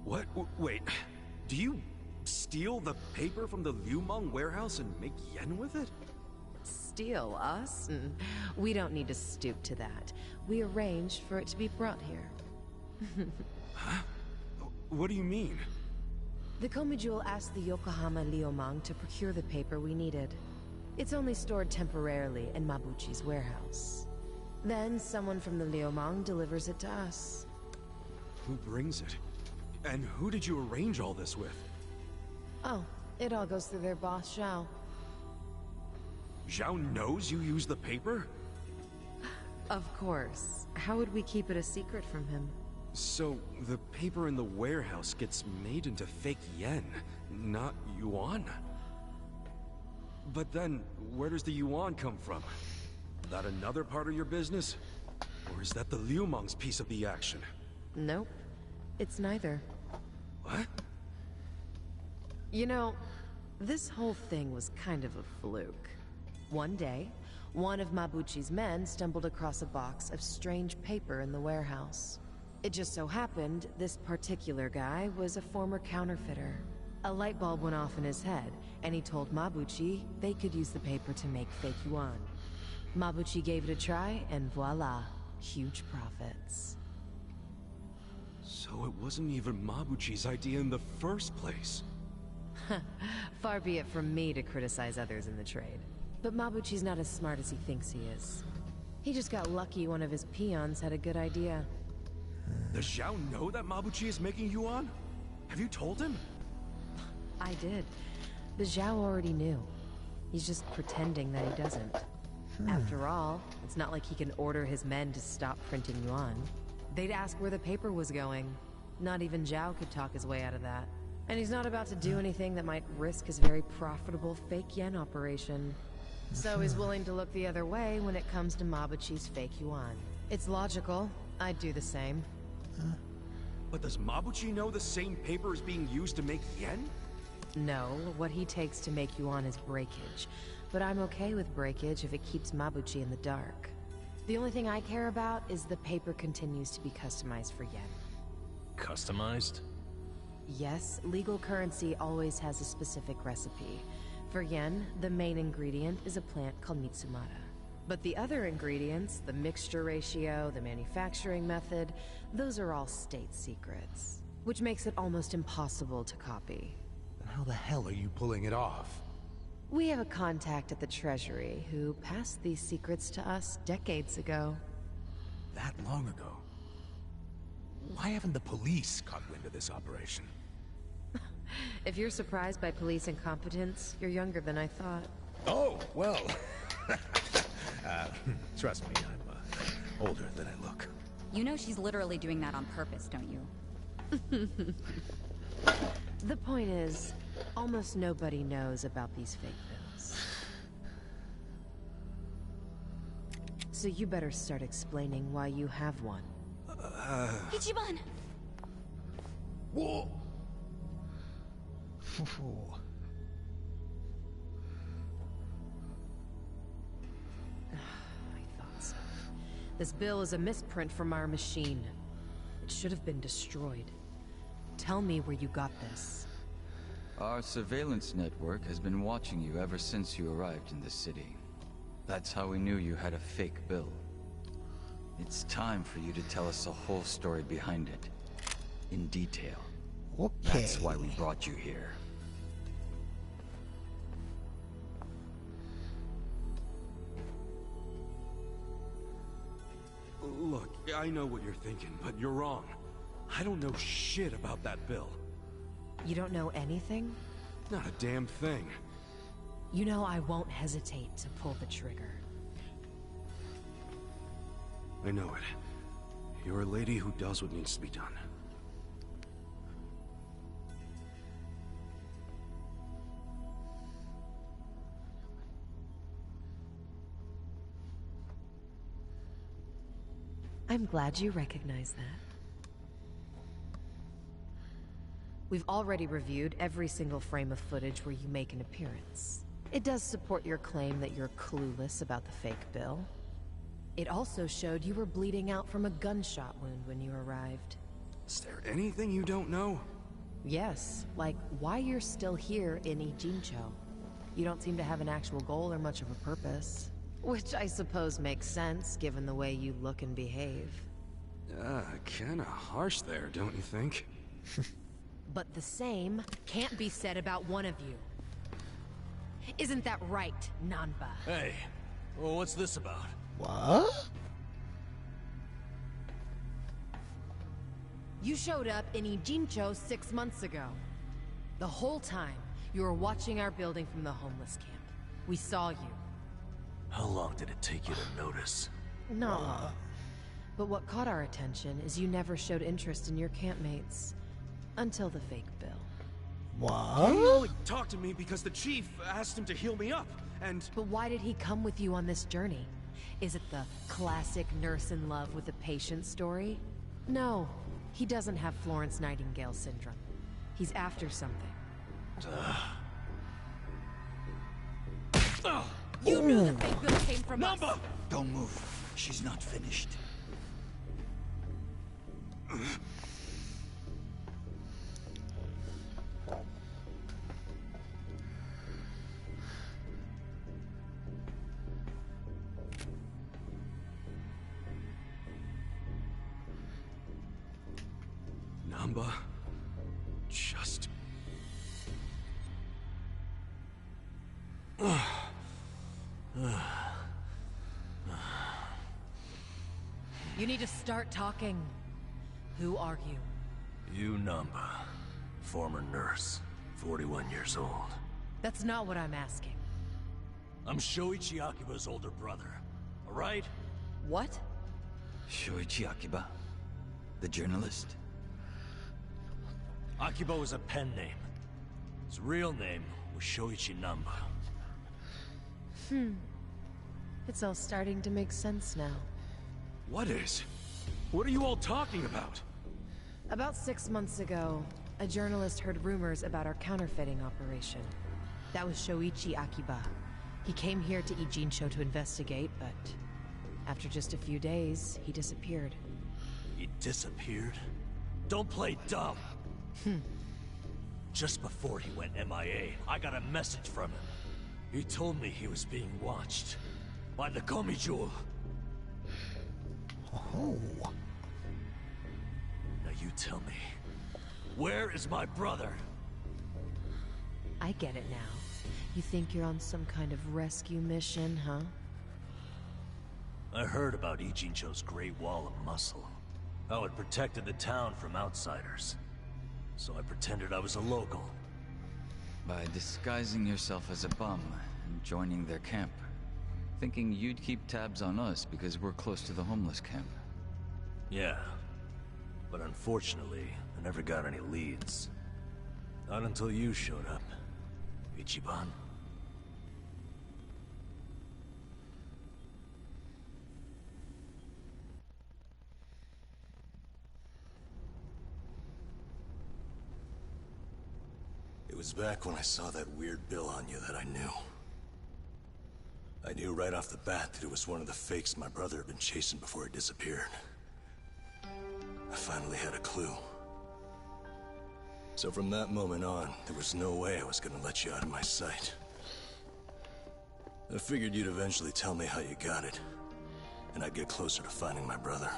What? Wait, do you steal the paper from the Liumang warehouse and make yen with it? Steal us? We don't need to stoop to that. We arranged for it to be brought here. Huh? What do you mean? The Komijul asked the Yokohama Liumang to procure the paper we needed. It's only stored temporarily in Mabuchi's warehouse. Then someone from the Liumang delivers it to us. Who brings it? And who did you arrange all this with? Oh, it all goes through their boss, Zhao. Zhao knows you use the paper? Of course. How would we keep it a secret from him? So, the paper in the warehouse gets made into fake yen, not yuan? But then, where does the yuan come from? That another part of your business? Or is that the Liumang's piece of the action? Nope. It's neither. What? You know, this whole thing was kind of a fluke. One day, one of Mabuchi's men stumbled across a box of strange paper in the warehouse. It just so happened this particular guy was a former counterfeiter. A light bulb went off in his head, and he told Mabuchi they could use the paper to make fake yuan. Mabuchi gave it a try, and voila, huge profits. So it wasn't even Mabuchi's idea in the first place. Far be it from me to criticize others in the trade. But Mabuchi's not as smart as he thinks he is. He just got lucky one of his peons had a good idea. Does Zhao know that Mabuchi is making yuan? Have you told him? I did. But Zhao already knew. He's just pretending that he doesn't. After all, it's not like he can order his men to stop printing yuan. They'd ask where the paper was going. Not even Zhao could talk his way out of that. And he's not about to do anything that might risk his very profitable fake yen operation. So he's willing to look the other way when it comes to Mabuchi's fake yuan. It's logical. I'd do the same. But does Mabuchi know the same paper is being used to make yen? No, what he takes to make yuan is breakage. But I'm okay with breakage if it keeps Mabuchi in the dark. The only thing I care about is the paper continues to be customized for yen. Customized? Yes, legal currency always has a specific recipe. For yen, the main ingredient is a plant called Mitsumara. But the other ingredients, the mixture ratio, the manufacturing method, those are all state secrets. Which makes it almost impossible to copy. Then how the hell are you pulling it off? We have a contact at the Treasury who passed these secrets to us decades ago. That long ago? Why haven't the police caught wind of this operation? If you're surprised by police incompetence, you're younger than I thought. Oh, well. Trust me, I'm older than I look. You know she's literally doing that on purpose, don't you? The point is, almost nobody knows about these fake bills. So you better start explaining why you have one. Ichiban! Whoa! I thought so. This bill is a misprint from our machine. It should have been destroyed. Tell me where you got this. Our surveillance network has been watching you ever since you arrived in the city. That's how we knew you had a fake bill. It's time for you to tell us the whole story behind it. In detail. Okay. That's why we brought you here. Look, I know what you're thinking, but you're wrong. I don't know shit about that bill. You don't know anything? Not a damn thing. You know I won't hesitate to pull the trigger. I know it. You're a lady who does what needs to be done. I'm glad you recognize that. We've already reviewed every single frame of footage where you make an appearance. It does support your claim that you're clueless about the fake bill. It also showed you were bleeding out from a gunshot wound when you arrived. Is there anything you don't know? Yes, like why you're still here in Ijincho. You don't seem to have an actual goal or much of a purpose. Which I suppose makes sense, given the way you look and behave. Kinda harsh there, don't you think? But the same can't be said about one of you. Isn't that right, Nanba? Hey, well, what's this about? What? You showed up in Ijincho 6 months ago. The whole time, you were watching our building from the homeless camp. We saw you. How long did it take you to notice? Not long. But what caught our attention is you never showed interest in your campmates. Until the fake bill. What? He only talked to me because the chief asked him to heal me up, and... But why did he come with you on this journey? Is it the classic nurse in love with a patient story? No, he doesn't have Florence Nightingale syndrome. He's after something. You knew the fake bill came from us! Don't move. She's not finished. Namba... just... You need to start talking. Who are you? You Namba, former nurse, 41 years old. That's not what I'm asking. I'm Shoichi Akiba's older brother, alright? What? Shoichi Akiba, the journalist. Akiba was a pen name. His real name was Shoichi Namba. It's all starting to make sense now. What is? What are you all talking about? About 6 months ago, a journalist heard rumors about our counterfeiting operation. That was Shoichi Akiba. He came here to Ijincho to investigate, but after just a few days, he disappeared. He disappeared? Don't play dumb! Just before he went MIA, I got a message from him. He told me he was being watched by the Komijul. Oh. Now you tell me, where is my brother? I get it now. You think you're on some kind of rescue mission, huh? I heard about Ijincho's Great Wall of Muscle. How it protected the town from outsiders. So I pretended I was a local. By disguising yourself as a bum and joining their camp. Thinking you'd keep tabs on us because we're close to the homeless camp. Yeah. But unfortunately, I never got any leads. Not until you showed up, Ichiban. It was back when I saw that weird bill on you that I knew. I knew right off the bat that it was one of the fakes my brother had been chasing before he disappeared. I finally had a clue. So from that moment on, there was no way I was gonna let you out of my sight. I figured you'd eventually tell me how you got it, and I'd get closer to finding my brother.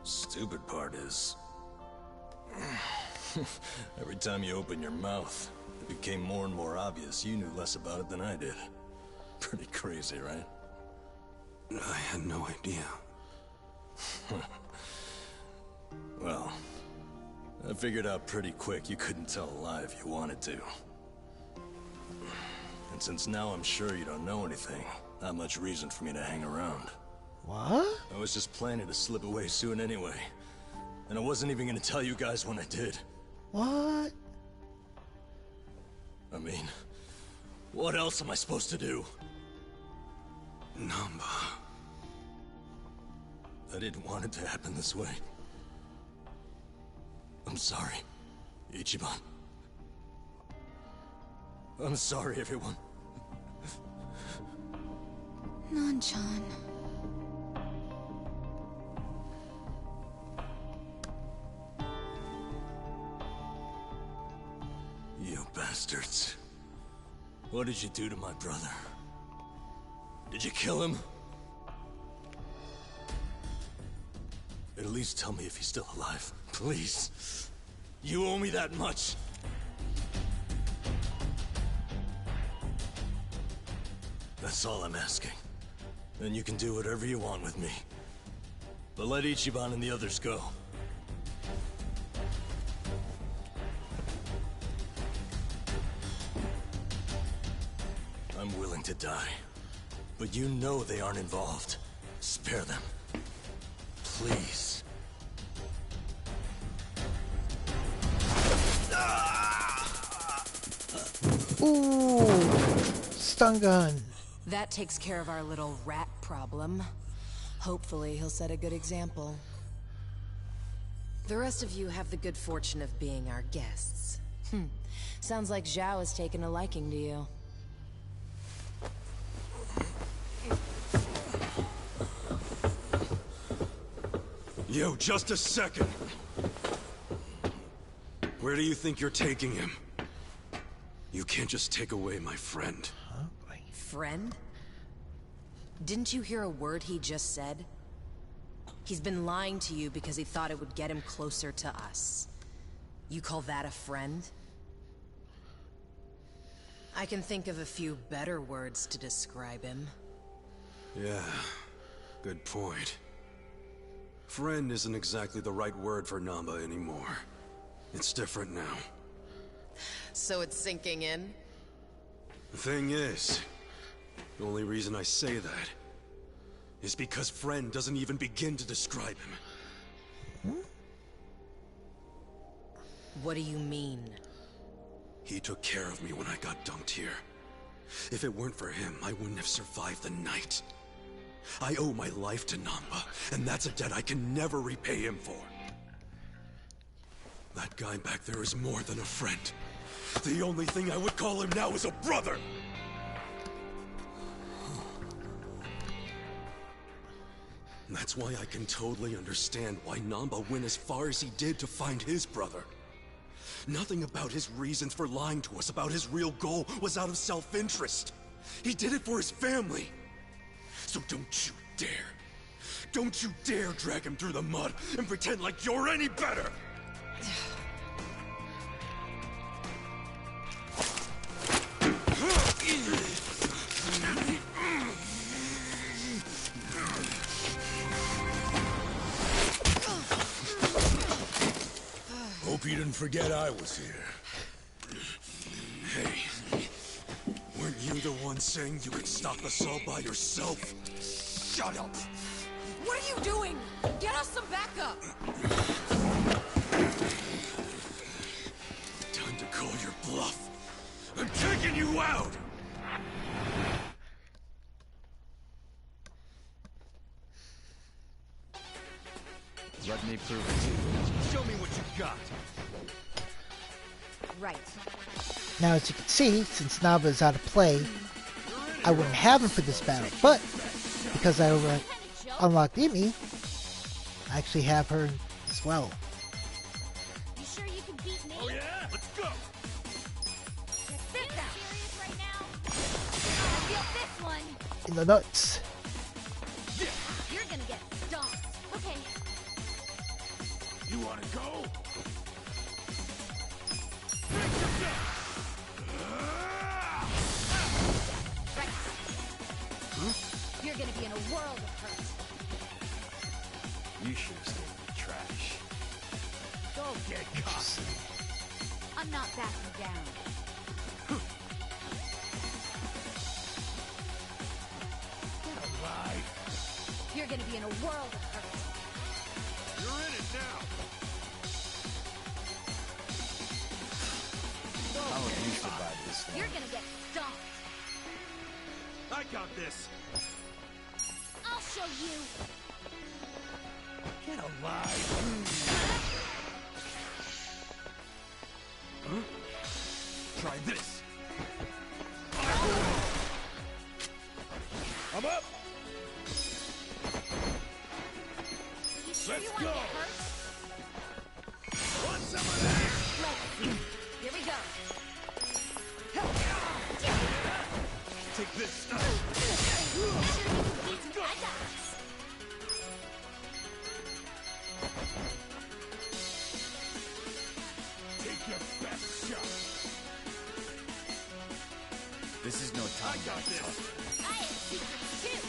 Stupid part is... every time you open your mouth, it became more and more obvious you knew less about it than I did. Pretty crazy, right? I had no idea. Well, I figured out pretty quick you couldn't tell a lie if you wanted to. And since now I'm sure you don't know anything, not much reason for me to hang around. What? I was just planning to slip away soon anyway. And I wasn't even gonna tell you guys when I did. What? I mean, what else am I supposed to do? Namba. I didn't want it to happen this way. I'm sorry, Ichiban. I'm sorry, everyone. Nanchan. You bastards. What did you do to my brother? Did you kill him? At least tell me if he's still alive, please. You owe me that much. That's all I'm asking. Then you can do whatever you want with me. But let Ichiban and the others go. I'm willing to die. But you know they aren't involved. Spare them. Please. Ooh, stun gun. That takes care of our little rat problem. Hopefully he'll set a good example. The rest of you have the good fortune of being our guests. Sounds like Zhao has taken a liking to you. Yo, just a second. Where do you think you're taking him? You can't just take away my friend. Friend? Didn't you hear a word he just said? He's been lying to you because he thought it would get him closer to us. You call that a friend? I can think of a few better words to describe him. Yeah, good point. Friend isn't exactly the right word for Namba anymore. It's different now. So it's sinking in? The thing is, the only reason I say that is because friend doesn't even begin to describe him. What do you mean? He took care of me when I got dumped here. If it weren't for him, I wouldn't have survived the night. I owe my life to Namba, and that's a debt I can never repay him for. That guy back there is more than a friend. The only thing I would call him now is a brother! That's why I can totally understand why Namba went as far as he did to find his brother. Nothing about his reasons for lying to us about his real goal was out of self-interest. He did it for his family. So don't you dare. Don't you dare drag him through the mud and pretend like you're any better! Hope you didn't forget I was here. Hey, weren't you the one saying you could stop us all by yourself? Shut up! What are you doing? Get us some backup! Time to call your bluff. I'm taking you out! Let me prove it to you. Show me what you got. Right. Now, as you can see, since Naba is out of play, I wouldn't have him for this battle, but because I unlocked Amy, I actually have her as well. You sure you can beat me? Oh yeah? Let's go! Sit down. Serious right now? I feel this one. In the nuts. You're gonna get stomped. Okay. You wanna go? Right. You're gonna be in a world of hurt. You should have stayed in the trash. Don't get caught. I'm not backing down. Get alive. You're gonna be in a world of hurt. You're in it now. How have you survived this long? You're gonna get stomped. I got this. I'll show you. Get alive. Huh? Try this. I'm up. You sure Let's you wanna go. get hurt? Want some of that? Let's see. Here we go. Take this stuff. Sure you can beat me. I got this. Take your best shot. This is no time I got to this. talk. I have secrets too.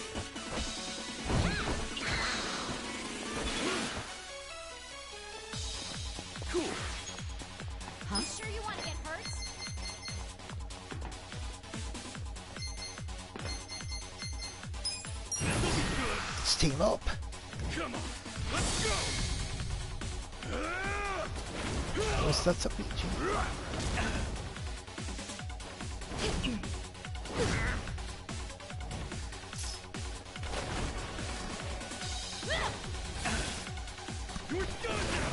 Cool. Huh? You sure you want to get hurt? Let's team up. Come on. Let's go. What's that up, PG? You're done now.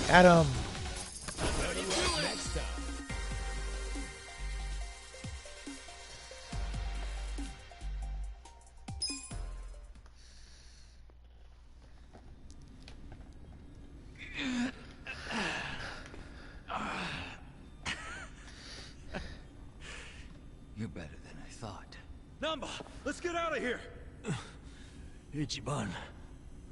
Got him. Next time. You're better than I thought. Namba, let's get out of here. Ichiban.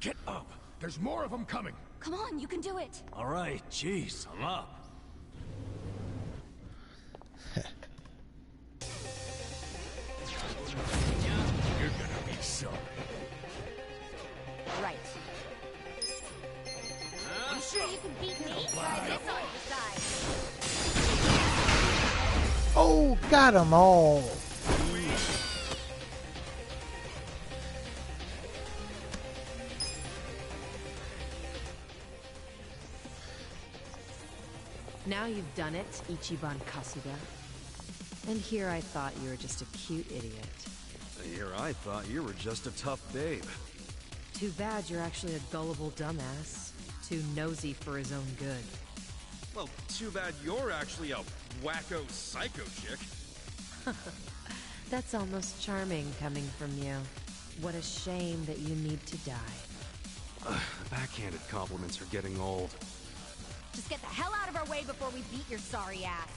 Get up! There's more of them coming! Come on, you can do it. All right, jeez, I'm up. You're gonna be sorry. Right. You sure you can beat me? Try this on your side. Oh, got them all. Now you've done it, Ichiban Kasuga. And here I thought you were just a cute idiot. Here I thought you were just a tough babe. Too bad you're actually a gullible dumbass. Too nosy for his own good. Well, too bad you're actually a wacko psycho chick. That's almost charming coming from you. What a shame that you need to die. Backhanded compliments are getting old. Just get the hell out of our way before we beat your sorry ass.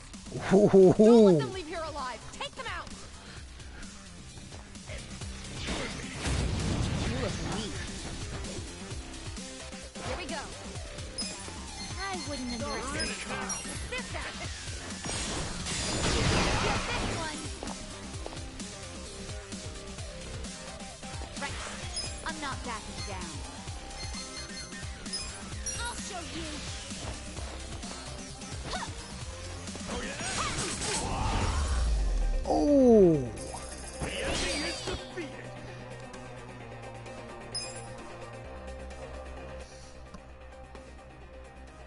Ooh. Don't let them leave here alive. Take them out. You look weak. Here we go. I wouldn't underestimate you. This guy. Get this one. Right. I'm not backing down. I'll show you. Oh. The enemy is defeated.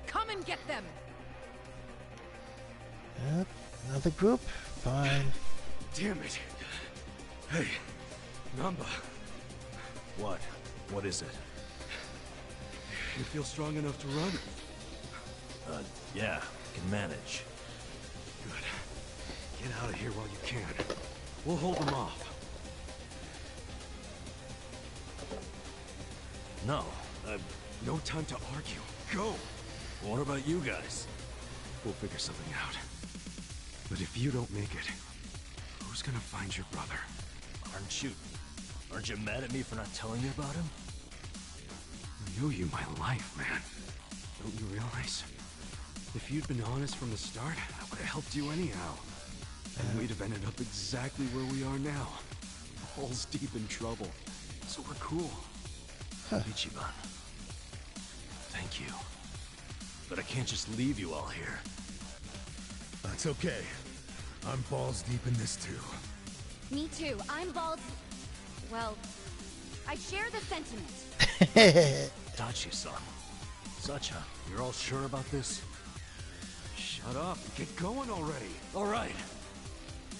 Come and get them! Yep, another group. Fine. Damn it. Hey, Namba. What? What is it? You feel strong enough to run? Yeah, can manage. Good. Get out of here while you can. We'll hold them off. No, no time to argue. Go! What about you guys? We'll figure something out. But if you don't make it, who's gonna find your brother? Aren't you mad at me for not telling you about him? I owe you my life, man. Don't you realize? If you'd been honest from the start, I would have helped you anyhow. And we'd have ended up exactly where we are now. Balls deep in trouble. So we're cool. Ichiban. Thank you. But I can't just leave you all here. That's okay. I'm balls deep in this too. Me too. I'm balls... Well, I share the sentiment. Dachi-san. Sacha, you're all sure about this? Shut up. Get going already. All right.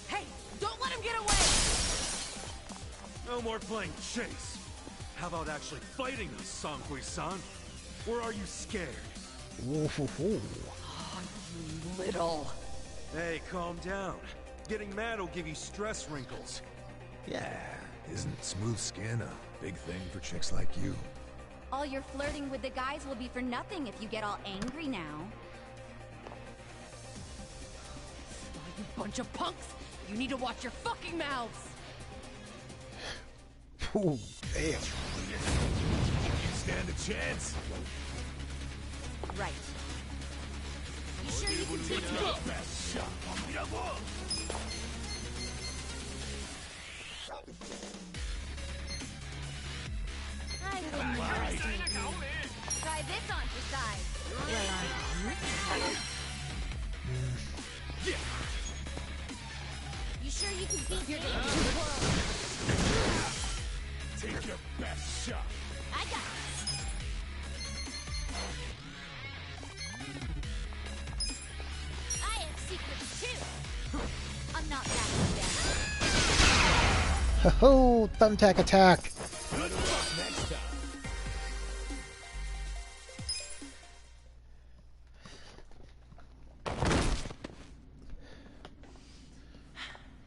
Hey, don't let him get away! No more playing chase. How about actually fighting us, Sankui-san? Or are you scared? Whoa, whoa, whoa. Oh, you little... Hey, calm down. Getting mad will give you stress wrinkles. Yeah, isn't smooth skin a big thing for chicks like you? All your flirting with the guys will be for nothing if you get all angry now. Oh, you bunch of punks! You need to watch your fucking mouths! Oh, damn. You stand a chance? Right. You sure you can teach me? I wouldn't underestimate you. Try this on for size. You sure you can beat me? Take your best shot. I got this. I have secrets too. I'm not that bad. Ho-ho! Thumbtack attack! Good luck next time.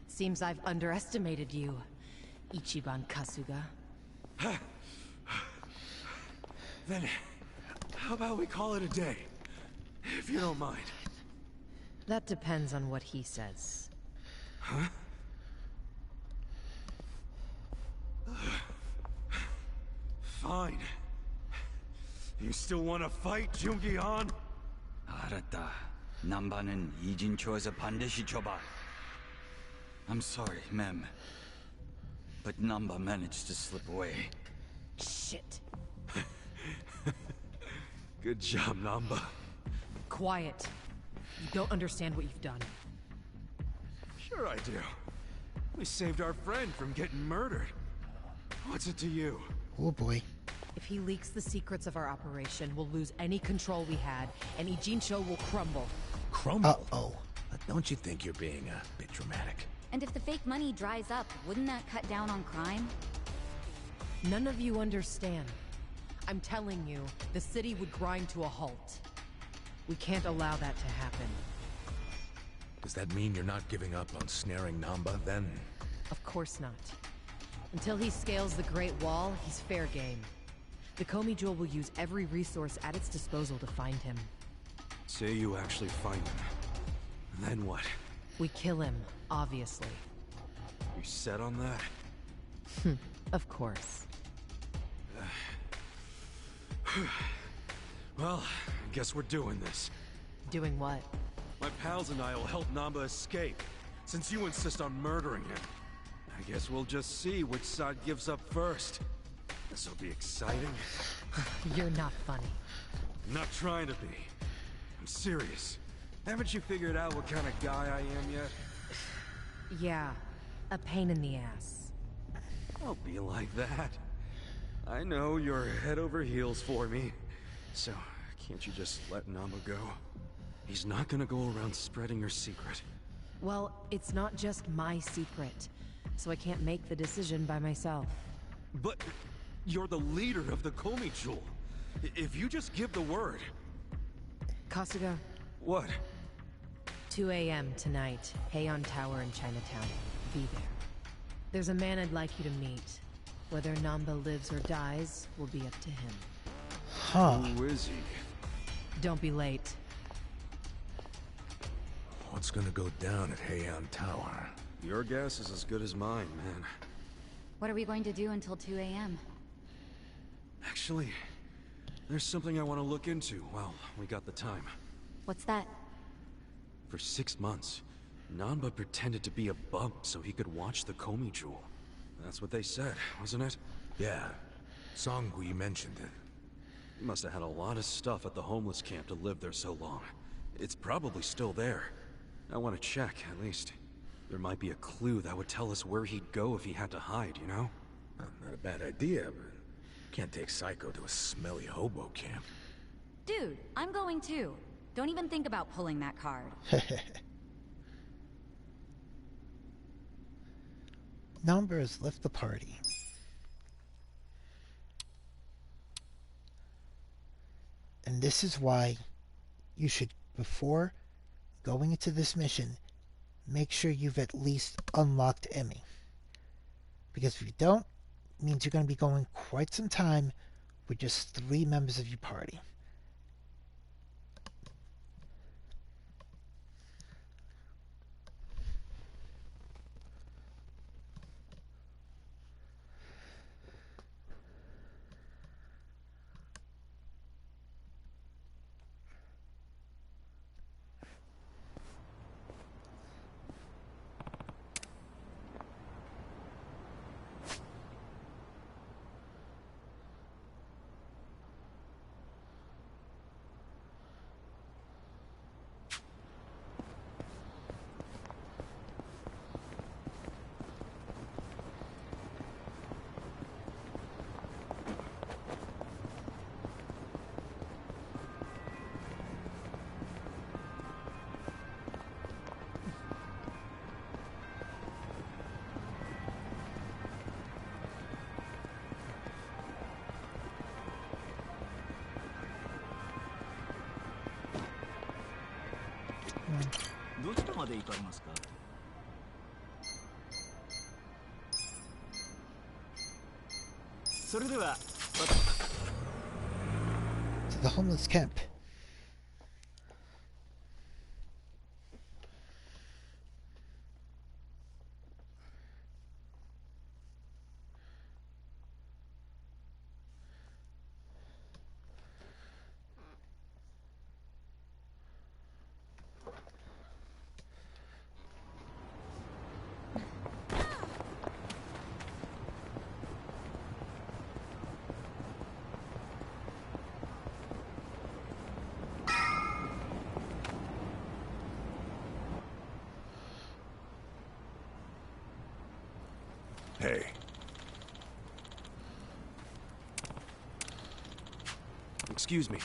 Seems I've underestimated you, Ichiban Kasuga. Then, how about we call it a day? If you don't mind. That depends on what he says. Huh? Fine. You still want to fight, Jungi-han? 알았다. 남바는 이진초에서 반드시 줘봐. I'm sorry, ma'am. But Namba managed to slip away. Shit. Good job, Namba. Quiet. You don't understand what you've done. Sure I do. We saved our friend from getting murdered. What's it to you? Oh boy. If he leaks the secrets of our operation, we'll lose any control we had, and Ijincho will crumble. Crumble? Uh-oh. Don't you think you're being a bit dramatic? And if the fake money dries up, wouldn't that cut down on crime? None of you understand. I'm telling you, the city would grind to a halt. We can't allow that to happen. Does that mean you're not giving up on snaring Namba, then? Of course not. Until he scales the Great Wall, he's fair game. The Komi Jewel will use every resource at its disposal to find him. Say you actually find him. Then what? We kill him, obviously. You set on that? Of course. Well, I guess we're doing this. Doing what? My pals and I will help Namba escape, since you insist on murdering him. I guess we'll just see which side gives up first. This'll be exciting. You're not funny. I'm not trying to be. I'm serious. Haven't you figured out what kind of guy I am yet? Yeah, a pain in the ass. Don't be like that. I know you're head over heels for me. So, can't you just let Namba go? He's not gonna go around spreading your secret. Well, it's not just my secret, so I can't make the decision by myself. But you're the leader of the Komi Jewel. If you just give the word... Kasuga, What? 2 a.m. tonight, Heian Tower in Chinatown. Be there. There's a man I'd like you to meet. Whether Namba lives or dies will be up to him. Huh. Who is he? Don't be late. What's gonna go down at Heian Tower? Your guess is as good as mine, man. What are we going to do until 2 a.m.? Actually, there's something I want to look into. Well, we got the time. What's that? For 6 months, Nanba pretended to be a bump so he could watch the Komi Jewel. That's what they said, wasn't it? Yeah, Songhui mentioned it. He must have had a lot of stuff at the homeless camp to live there so long. It's probably still there. I want to check, at least. There might be a clue that would tell us where he'd go if he had to hide, you know? Not a bad idea, but can't take Psycho to a smelly hobo camp. Dude, I'm going too. Don't even think about pulling that card. Numbers left the party. And this is why you should, before going into this mission, make sure you've at least unlocked Emmy. Because if you don't, it means you're going to be going quite some time with just 3 members of your party. To the homeless camp. Hey. Excuse me.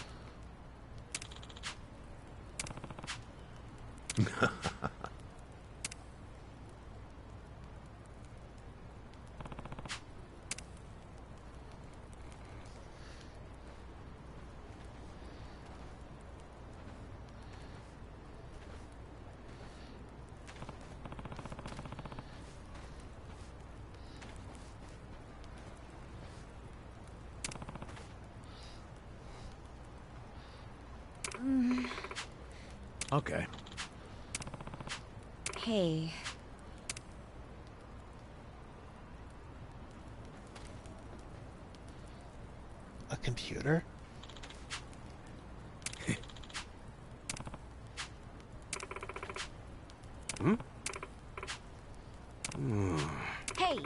Okay. Hey. A computer? Hmm? Hey!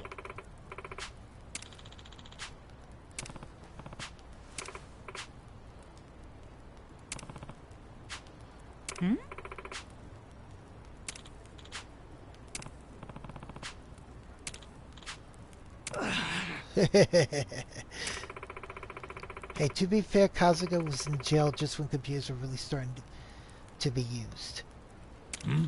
Hmm? Hey, to be fair, Kazuga was in jail just when computers were really starting to be used. Hmm?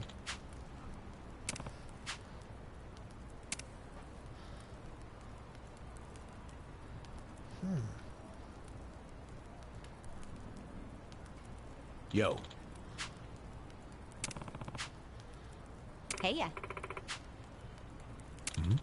Yo. Hey, ya. Hmm?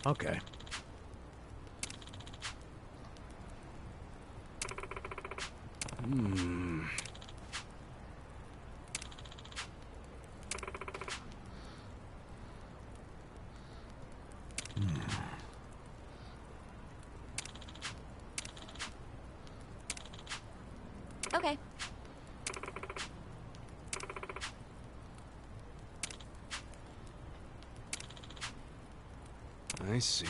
Okay. Hmm. Okay. I see.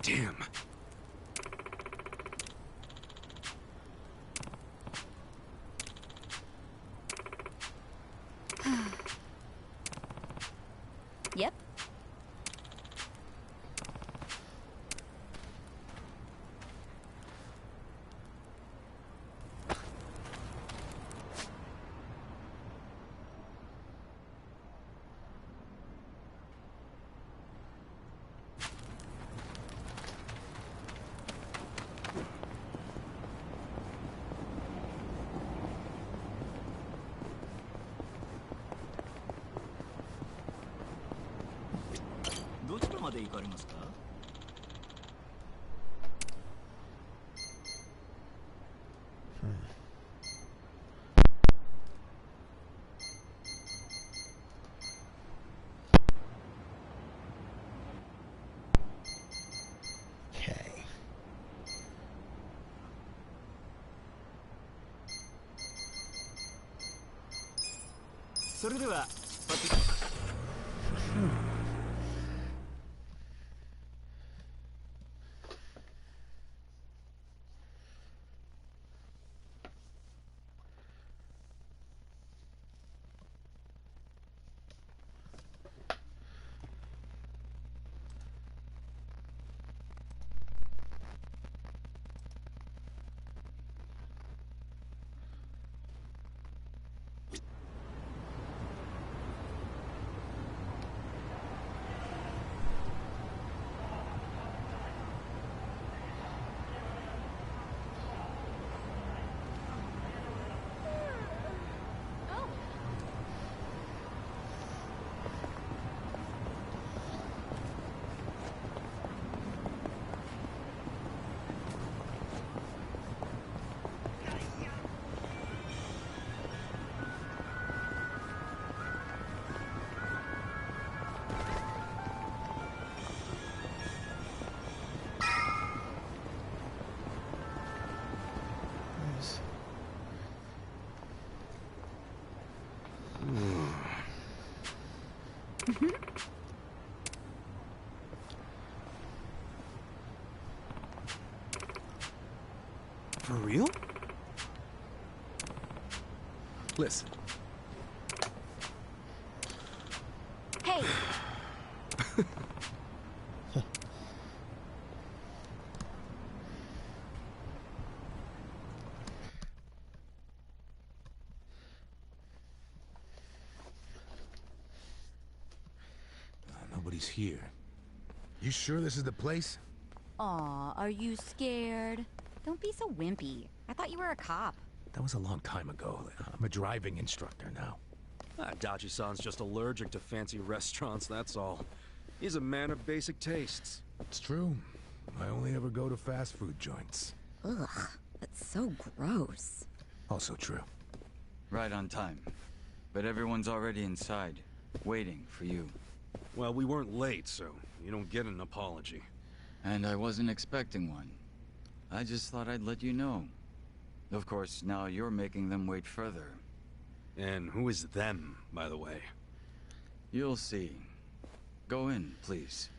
Damn. Yep. Okay. For real? Listen. Hey. Nobody's here. You sure this is the place? Aw, are you scared? Don't be so wimpy. I thought you were a cop. That was a long time ago. I'm a driving instructor now. Dachi-san's just allergic to fancy restaurants, that's all. He's a man of basic tastes. It's true. I only ever go to fast food joints. Ugh, that's so gross. Also true. Right on time. But everyone's already inside, waiting for you. Well, we weren't late, so you don't get an apology. And I wasn't expecting one. I just thought I'd let you know. Of course, now you're making them wait further. And who is them, by the way? You'll see. Go in, please.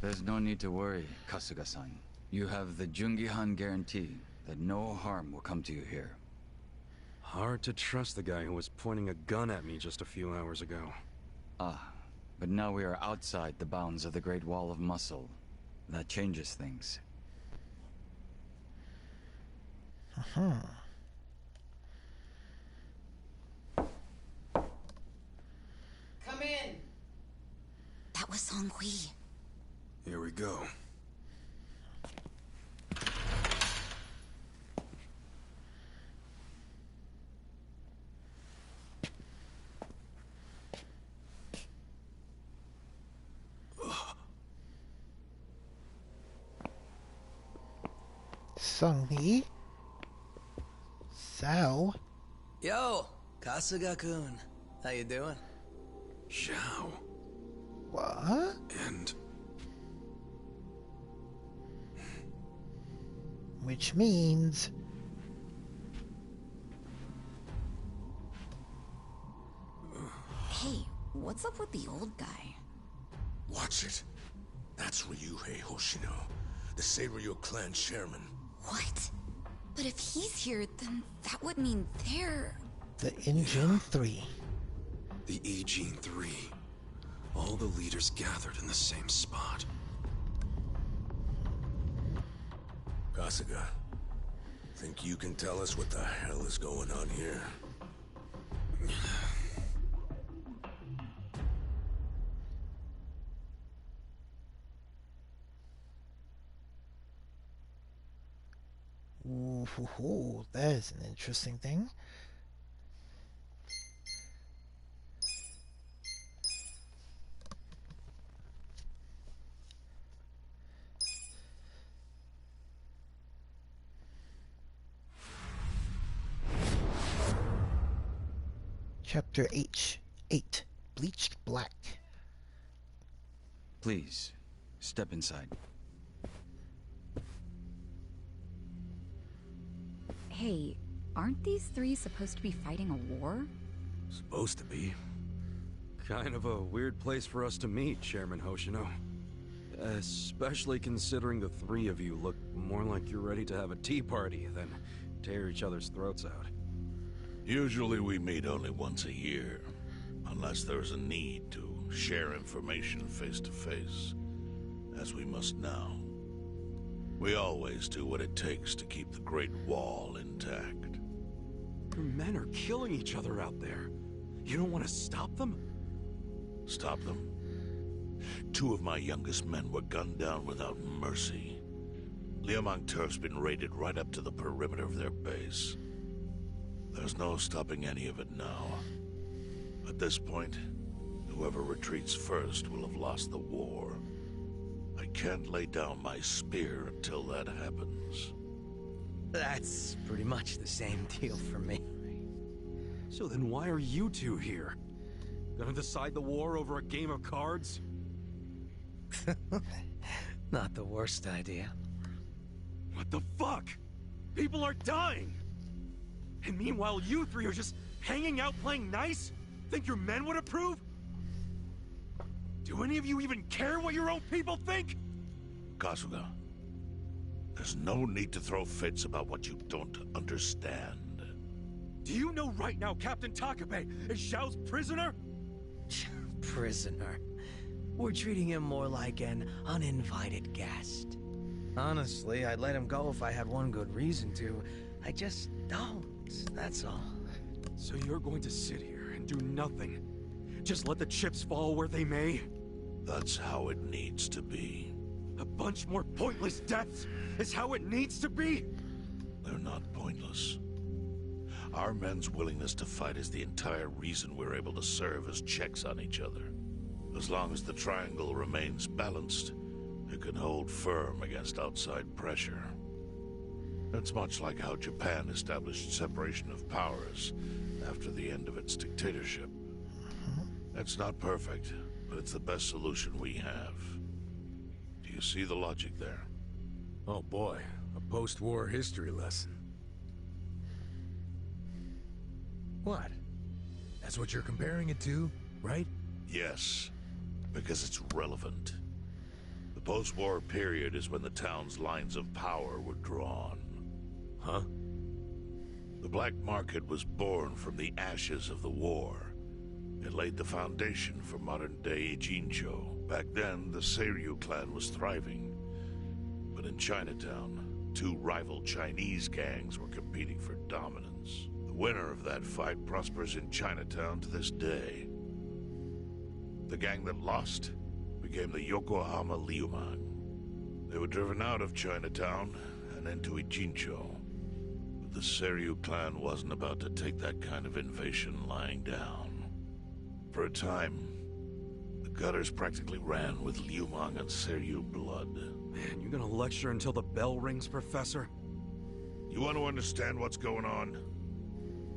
There's no need to worry, Kasuga-san. You have the Jungi-han guarantee that no harm will come to you here. Hard to trust the guy who was pointing a gun at me just a few hours ago. Ah, but now we are outside the bounds of the Great Wall of Muscle. That changes things. Uh-huh. Come in! That was Song Hui. Here we go. Sung-hee? Sao? Yo, Kasuga-kun. How you doing? Zhao. What? And Which means... Hey, what's up with the old guy? Watch it. That's Ryuhei Hoshino, the Seiryu clan chairman. What? But if he's here, then that would mean they're... The Engine 3. the Eugene 3. All the leaders gathered in the same spot. Kasuga, think you can tell us what the hell is going on here? Ooh, that is an interesting thing. Chapter H8, Bleached Black. Please, step inside. Hey, aren't these three supposed to be fighting a war? Supposed to be. Kind of a weird place for us to meet, Chairman Hoshino. Especially considering the three of you look more like you're ready to have a tea party than tear each other's throats out. Usually we meet only once a year, unless there's a need to share information face to face, as we must now. We always do what it takes to keep the Great Wall intact. Your men are killing each other out there. You don't want to stop them? Stop them? 2 of my youngest men were gunned down without mercy. Liumang Turf's been raided right up to the perimeter of their base. There's no stopping any of it now. At this point, whoever retreats first will have lost the war. I can't lay down my spear until that happens. That's pretty much the same deal for me. So then why are you two here? Gonna decide the war over a game of cards? Not the worst idea. What the fuck? People are dying! And meanwhile you three are just hanging out playing nice? Think your men would approve? Do any of you even care what your own people think? Kasuga, there's no need to throw fits about what you don't understand. Do you know right now Captain Takabe is Zhao's prisoner? Prisoner. We're treating him more like an uninvited guest. Honestly, I'd let him go if I had one good reason to. I just don't, that's all. So you're going to sit here and do nothing? Just let the chips fall where they may? That's how it needs to be. A bunch more pointless deaths is how it needs to be? They're not pointless. Our men's willingness to fight is the entire reason we're able to serve as checks on each other. As long as the triangle remains balanced, it can hold firm against outside pressure. It's much like how Japan established separation of powers after the end of its dictatorship. It's not perfect, but it's the best solution we have. Do you see the logic there? Oh boy, a post-war history lesson. What? That's what you're comparing it to, right? Yes, because it's relevant. The post-war period is when the town's lines of power were drawn. Huh? The black market was born from the ashes of the war. It laid the foundation for modern-day Ijincho. Back then, the Seiryu clan was thriving. But in Chinatown, two rival Chinese gangs were competing for dominance. The winner of that fight prospers in Chinatown to this day. The gang that lost became the Yokohama Liumang. They were driven out of Chinatown and into Ijincho. But the Seiryu clan wasn't about to take that kind of invasion lying down. For a time, the gutters practically ran with Liumang and Seiryu blood. Man, you gonna lecture until the bell rings, Professor? You want to understand what's going on?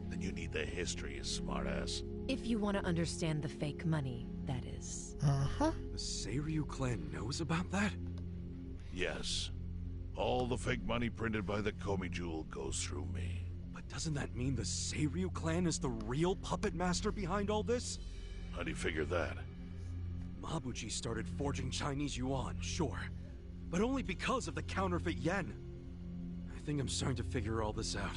Then you need the history, you smartass. If you want to understand the fake money, that is. Uh-huh. The Seiryu clan knows about that? Yes. All the fake money printed by the Komi Jewel goes through me. But doesn't that mean the Seiryu clan is the real puppet master behind all this? How do you figure that? Mabuchi started forging Chinese yuan, sure. But only because of the counterfeit yen. I think I'm starting to figure all this out.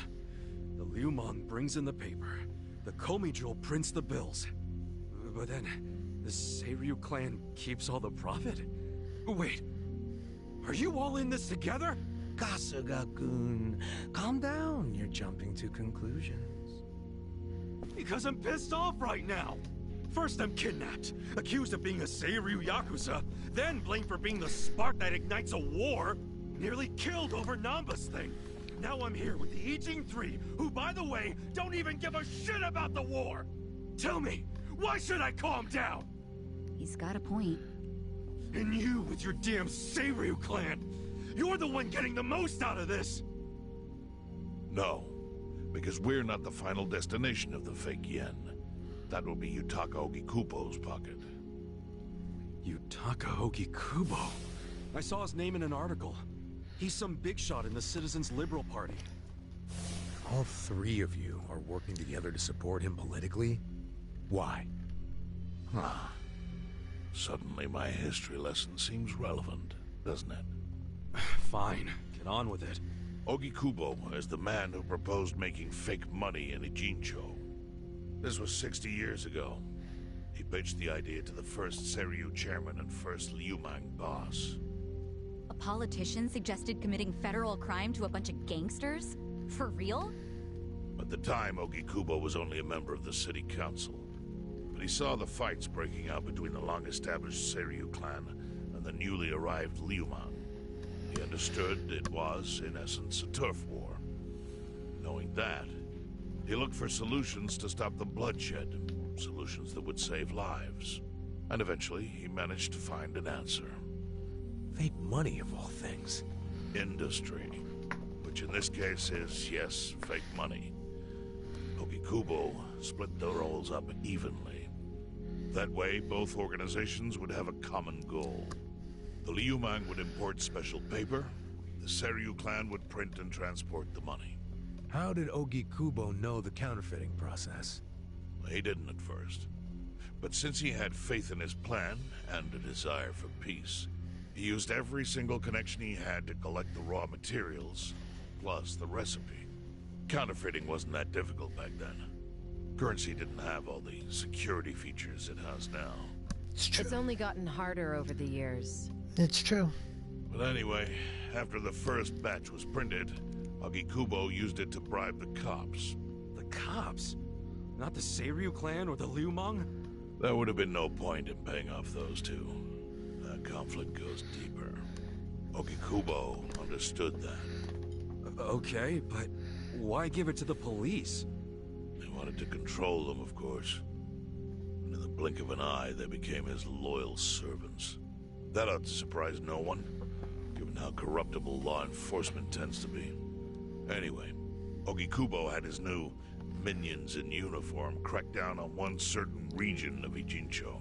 The Liumang brings in the paper. The Komi Jewel prints the bills. But then, the Seiryu clan keeps all the profit? Wait, are you all in this together? Kasuga-kun, calm down. You're jumping to conclusions. Because I'm pissed off right now. First I'm kidnapped, accused of being a Seiryu Yakuza, then blamed for being the spark that ignites a war, nearly killed over Namba's thing. Now I'm here with the Ijin 3, who, by the way, don't even give a shit about the war! Tell me, why should I calm down? He's got a point. And you with your damn Seiryu clan, you're the one getting the most out of this! No, because we're not the final destination of the fake yen. That will be Yutaka Ogikubo's pocket. Yutaka Ogikubo? I saw his name in an article. He's some big shot in the Citizens Liberal Party. All three of you are working together to support him politically? Why? Huh. Suddenly my history lesson seems relevant, doesn't it? Fine, get on with it. Ogikubo is the man who proposed making fake money in Ijincho. This was 60 years ago. He pitched the idea to the first Seiryu chairman and first Liumang boss. A politician suggested committing federal crime to a bunch of gangsters? For real? At the time, Ogikubo was only a member of the city council. But he saw the fights breaking out between the long-established Seiryu clan and the newly arrived Liumang. He understood it was, in essence, a turf war. Knowing that, he looked for solutions to stop the bloodshed, solutions that would save lives. And eventually, he managed to find an answer. Fake money, of all things. Industry. Which in this case is, yes, fake money. Ogikubo split the roles up evenly. That way, both organizations would have a common goal. The Liumang would import special paper, the Seiryu clan would print and transport the money. How did Ogikubo know the counterfeiting process? He didn't at first. But since he had faith in his plan and a desire for peace, he used every single connection he had to collect the raw materials, plus the recipe. Counterfeiting wasn't that difficult back then. Currency didn't have all the security features it has now. It's true. It's only gotten harder over the years. It's true. But anyway, after the first batch was printed, Ogikubo used it to bribe the cops. The cops? Not the Seiryu clan or the Liumang? There would have been no point in paying off those two. That conflict goes deeper. Ogikubo understood that. Okay, but why give it to the police? They wanted to control them, of course. And in the blink of an eye, they became his loyal servants. That ought to surprise no one, given how corruptible law enforcement tends to be. Anyway, Ogikubo had his new minions in uniform crack down on one certain region of Ijincho.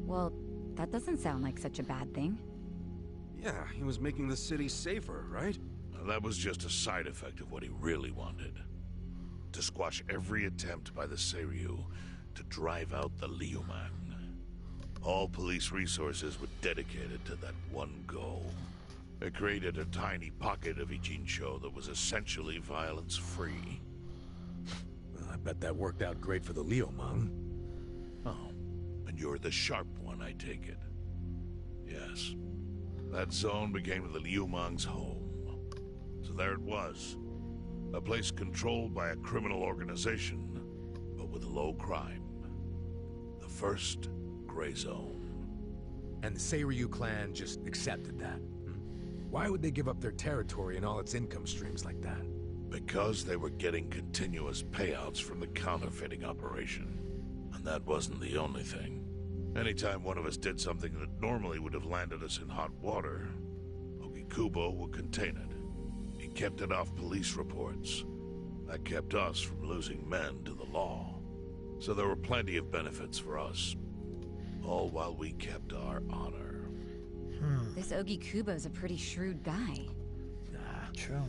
Well, that doesn't sound like such a bad thing. Yeah, he was making the city safer, right? And that was just a side effect of what he really wanted. To squash every attempt by the Seiryu to drive out the Liumang. All police resources were dedicated to that one goal. It created a tiny pocket of Ijincho that was essentially violence-free. I bet that worked out great for the Liumang. Oh, and you're the sharp one, I take it. Yes. That zone became the Liumang's home. So there it was. A place controlled by a criminal organization, but with low crime. The first gray zone. And the Seiryu clan just accepted that. Why would they give up their territory and all its income streams like that? Because they were getting continuous payouts from the counterfeiting operation. And that wasn't the only thing. Anytime one of us did something that normally would have landed us in hot water, Ogikubo would contain it. He kept it off police reports. That kept us from losing men to the law. So there were plenty of benefits for us. All while we kept our honor. This Ogikubo's a pretty shrewd guy. Nah, True.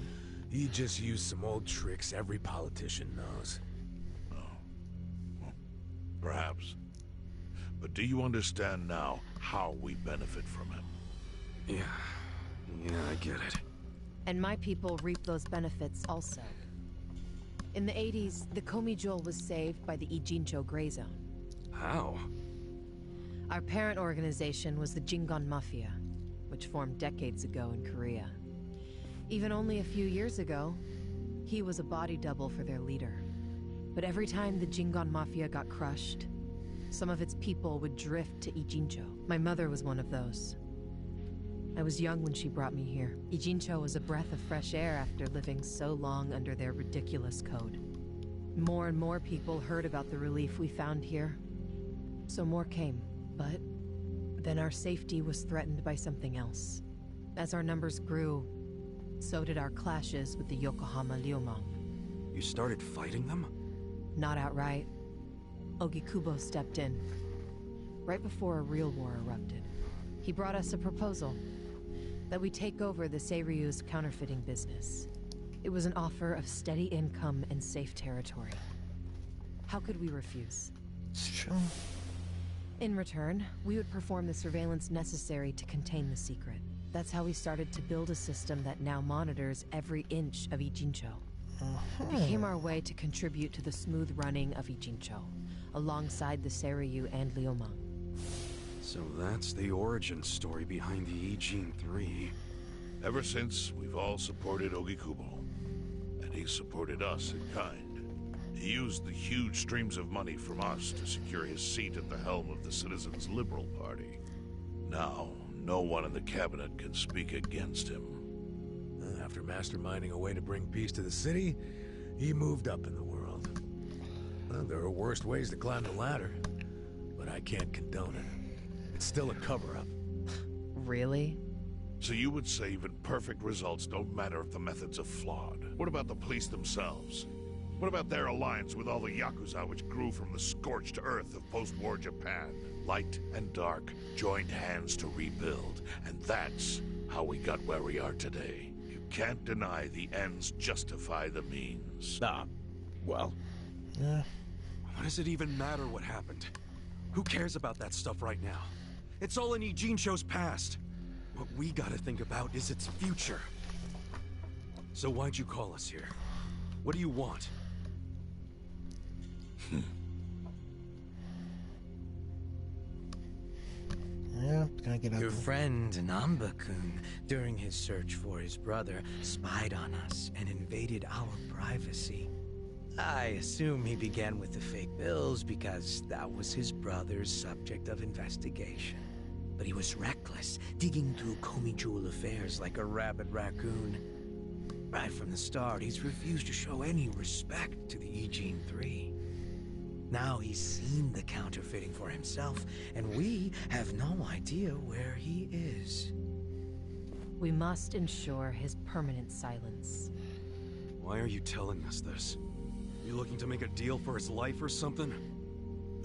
he just used some old tricks every politician knows. Oh. Well, perhaps. But do you understand now how we benefit from him? Yeah, I get it. And my people reap those benefits also. In the 80s, the Komijul was saved by the Ijincho Gray Zone. How? Our parent organization was the Jingon Mafia, which formed decades ago in Korea. Even only a few years ago, he was a body double for their leader. But every time the Jingon Mafia got crushed, some of its people would drift to Ijincho. My mother was one of those. I was young when she brought me here. Ijincho was a breath of fresh air after living so long under their ridiculous code. More and more people heard about the relief we found here. So more came, but then our safety was threatened by something else. As our numbers grew, so did our clashes with the Yokohama Liumang. You started fighting them? Not outright. Ogikubo stepped in, right before a real war erupted. He brought us a proposal, that we take over the Seiryu's counterfeiting business. It was an offer of steady income and safe territory. How could we refuse? It's true. In return, we would perform the surveillance necessary to contain the secret. That's how we started to build a system that now monitors every inch of Ijincho. It became our way to contribute to the smooth running of Ijincho, alongside the Seiryu and Liumang. So that's the origin story behind the Ijin 3. Ever since, we've all supported Ogikubo. And he supported us in kind. He used the huge streams of money from us to secure his seat at the helm of the Citizens' Liberal Party. Now, no one in the cabinet can speak against him. After masterminding a way to bring peace to the city, he moved up in the world. Well, there are worse ways to climb the ladder, but I can't condone it. It's still a cover-up. Really? So you would say even perfect results don't matter if the methods are flawed. What about the police themselves? What about their alliance with all the Yakuza which grew from the scorched earth of post-war Japan? Light and dark joined hands to rebuild, and that's how we got where we are today. You can't deny the ends justify the means. Well... Yeah. What does it even matter what happened? Who cares about that stuff right now? It's all in Ijincho's past. What we gotta think about is its future. So why'd you call us here? What do you want? Yeah, it's gonna get Your ugly. friend Namba-kun, during his search for his brother, spied on us and invaded our privacy. I assume he began with the fake bills because that was his brother's subject of investigation. But he was reckless, digging through Komijul affairs like a rabid raccoon. Right from the start, he's refused to show any respect to the Ijin 3. Now he's seen the counterfeiting for himself, and we have no idea where he is. We must ensure his permanent silence. Why are you telling us this? You looking to make a deal for his life or something?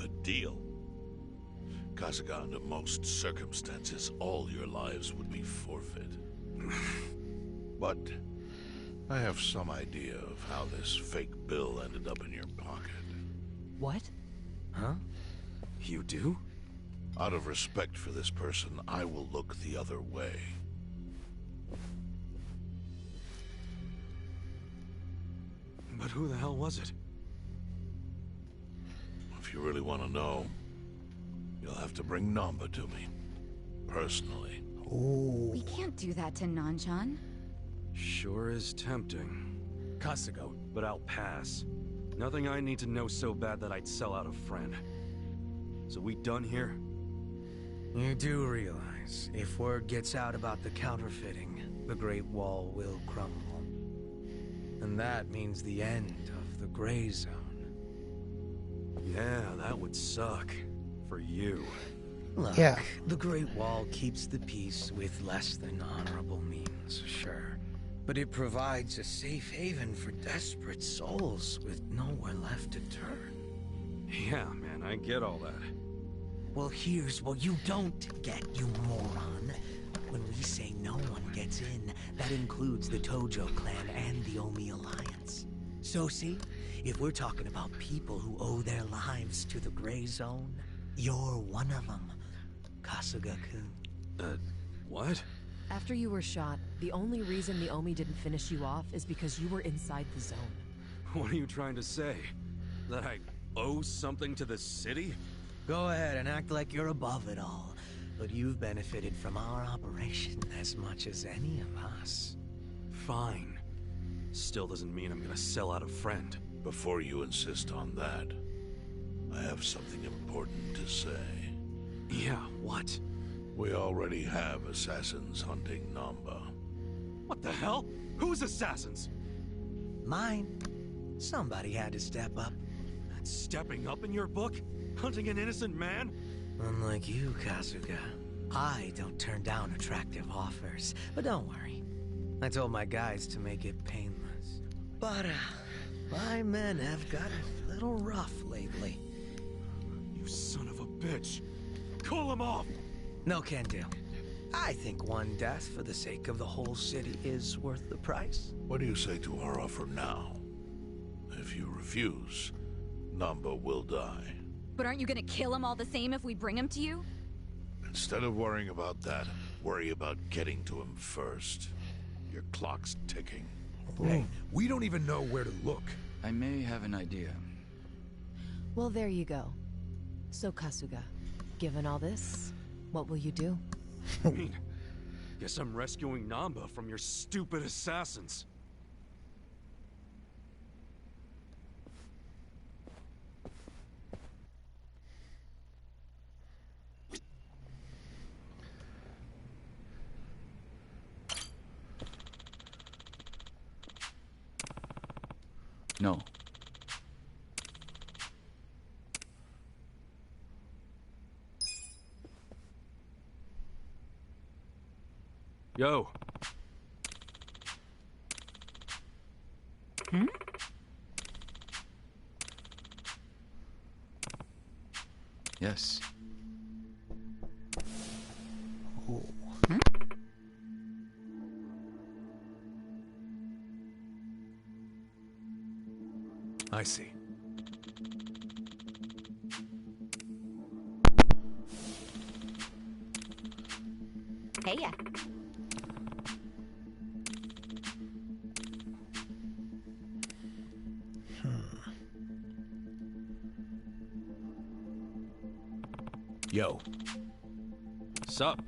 A deal? Kasuga, under most circumstances, all your lives would be forfeit. But I have some idea of how this fake bill ended up in your pocket. What? Huh? You do? Out of respect for this person, I will look the other way. But who the hell was it? you really want to know, you'll have to bring Namba to me. Personally. Ooh. We can't do that to Nanshan. Sure is tempting. Kasuga, but I'll pass. Nothing I need to know so bad that I'd sell out a friend. So we done here? You do realize, if word gets out about the counterfeiting, the Great Wall will crumble. And that means the end of the Gray Zone. Yeah, that would suck. For you. Look, yeah. The Great Wall keeps the peace with less than honorable means, sure. But it provides a safe haven for desperate souls with nowhere left to turn. Yeah, man, I get all that. Well, here's what you don't get, you moron. When we say no one gets in, that includes the Tojo clan and the Omi Alliance. So see, if we're talking about people who owe their lives to the Gray Zone, you're one of them, Kasuga-kun. What? After you were shot, the only reason the Omi didn't finish you off is because you were inside the zone. What are you trying to say? That I owe something to the city? Go ahead and act like you're above it all. But you've benefited from our operation as much as any of us. Fine. Still doesn't mean I'm gonna sell out a friend. Before you insist on that, I have something important to say. Yeah, what? We already have assassins hunting Namba. What the hell? Whose assassins? Mine. Somebody had to step up. That's stepping up in your book? Hunting an innocent man? Unlike you, Kasuga, I don't turn down attractive offers. But don't worry. I told my guys to make it painless. But, my men have gotten a little rough lately. You son of a bitch. Call him off! No can do. I think one death for the sake of the whole city is worth the price. What do you say to our offer now? If you refuse, Namba will die. But aren't you gonna kill him all the same if we bring him to you? Instead of worrying about that, worry about getting to him first. Your clock's ticking. Hey, we don't even know where to look. I may have an idea. Well, there you go. So, Kasuga, given all this, what will you do? I mean, guess I'm rescuing Namba from your stupid assassins. No. Yo. Hmm? Yes. Ooh. Hmm? I see. Hey ya. Yo. Sup?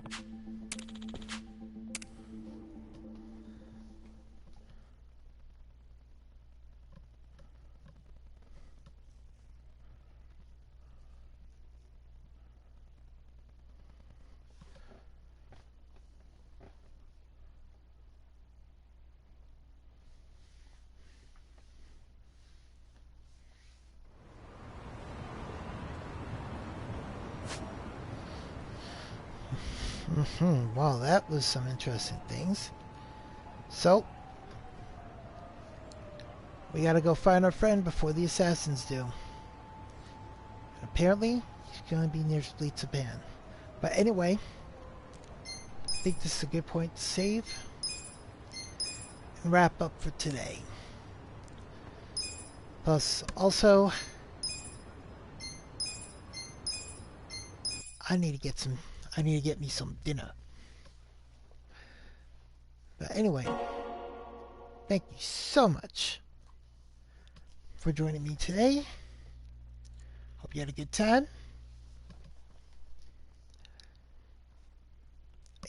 Well, that was some interesting things. So, we gotta go find our friend before the assassins do. Apparently, he's gonna be near Fleet Japan. But anyway, I think this is a good point to save and wrap up for today. Plus, also, I need to get me some dinner. But anyway, thank you so much for joining me today. Hope you had a good time.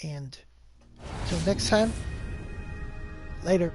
And until next time, later.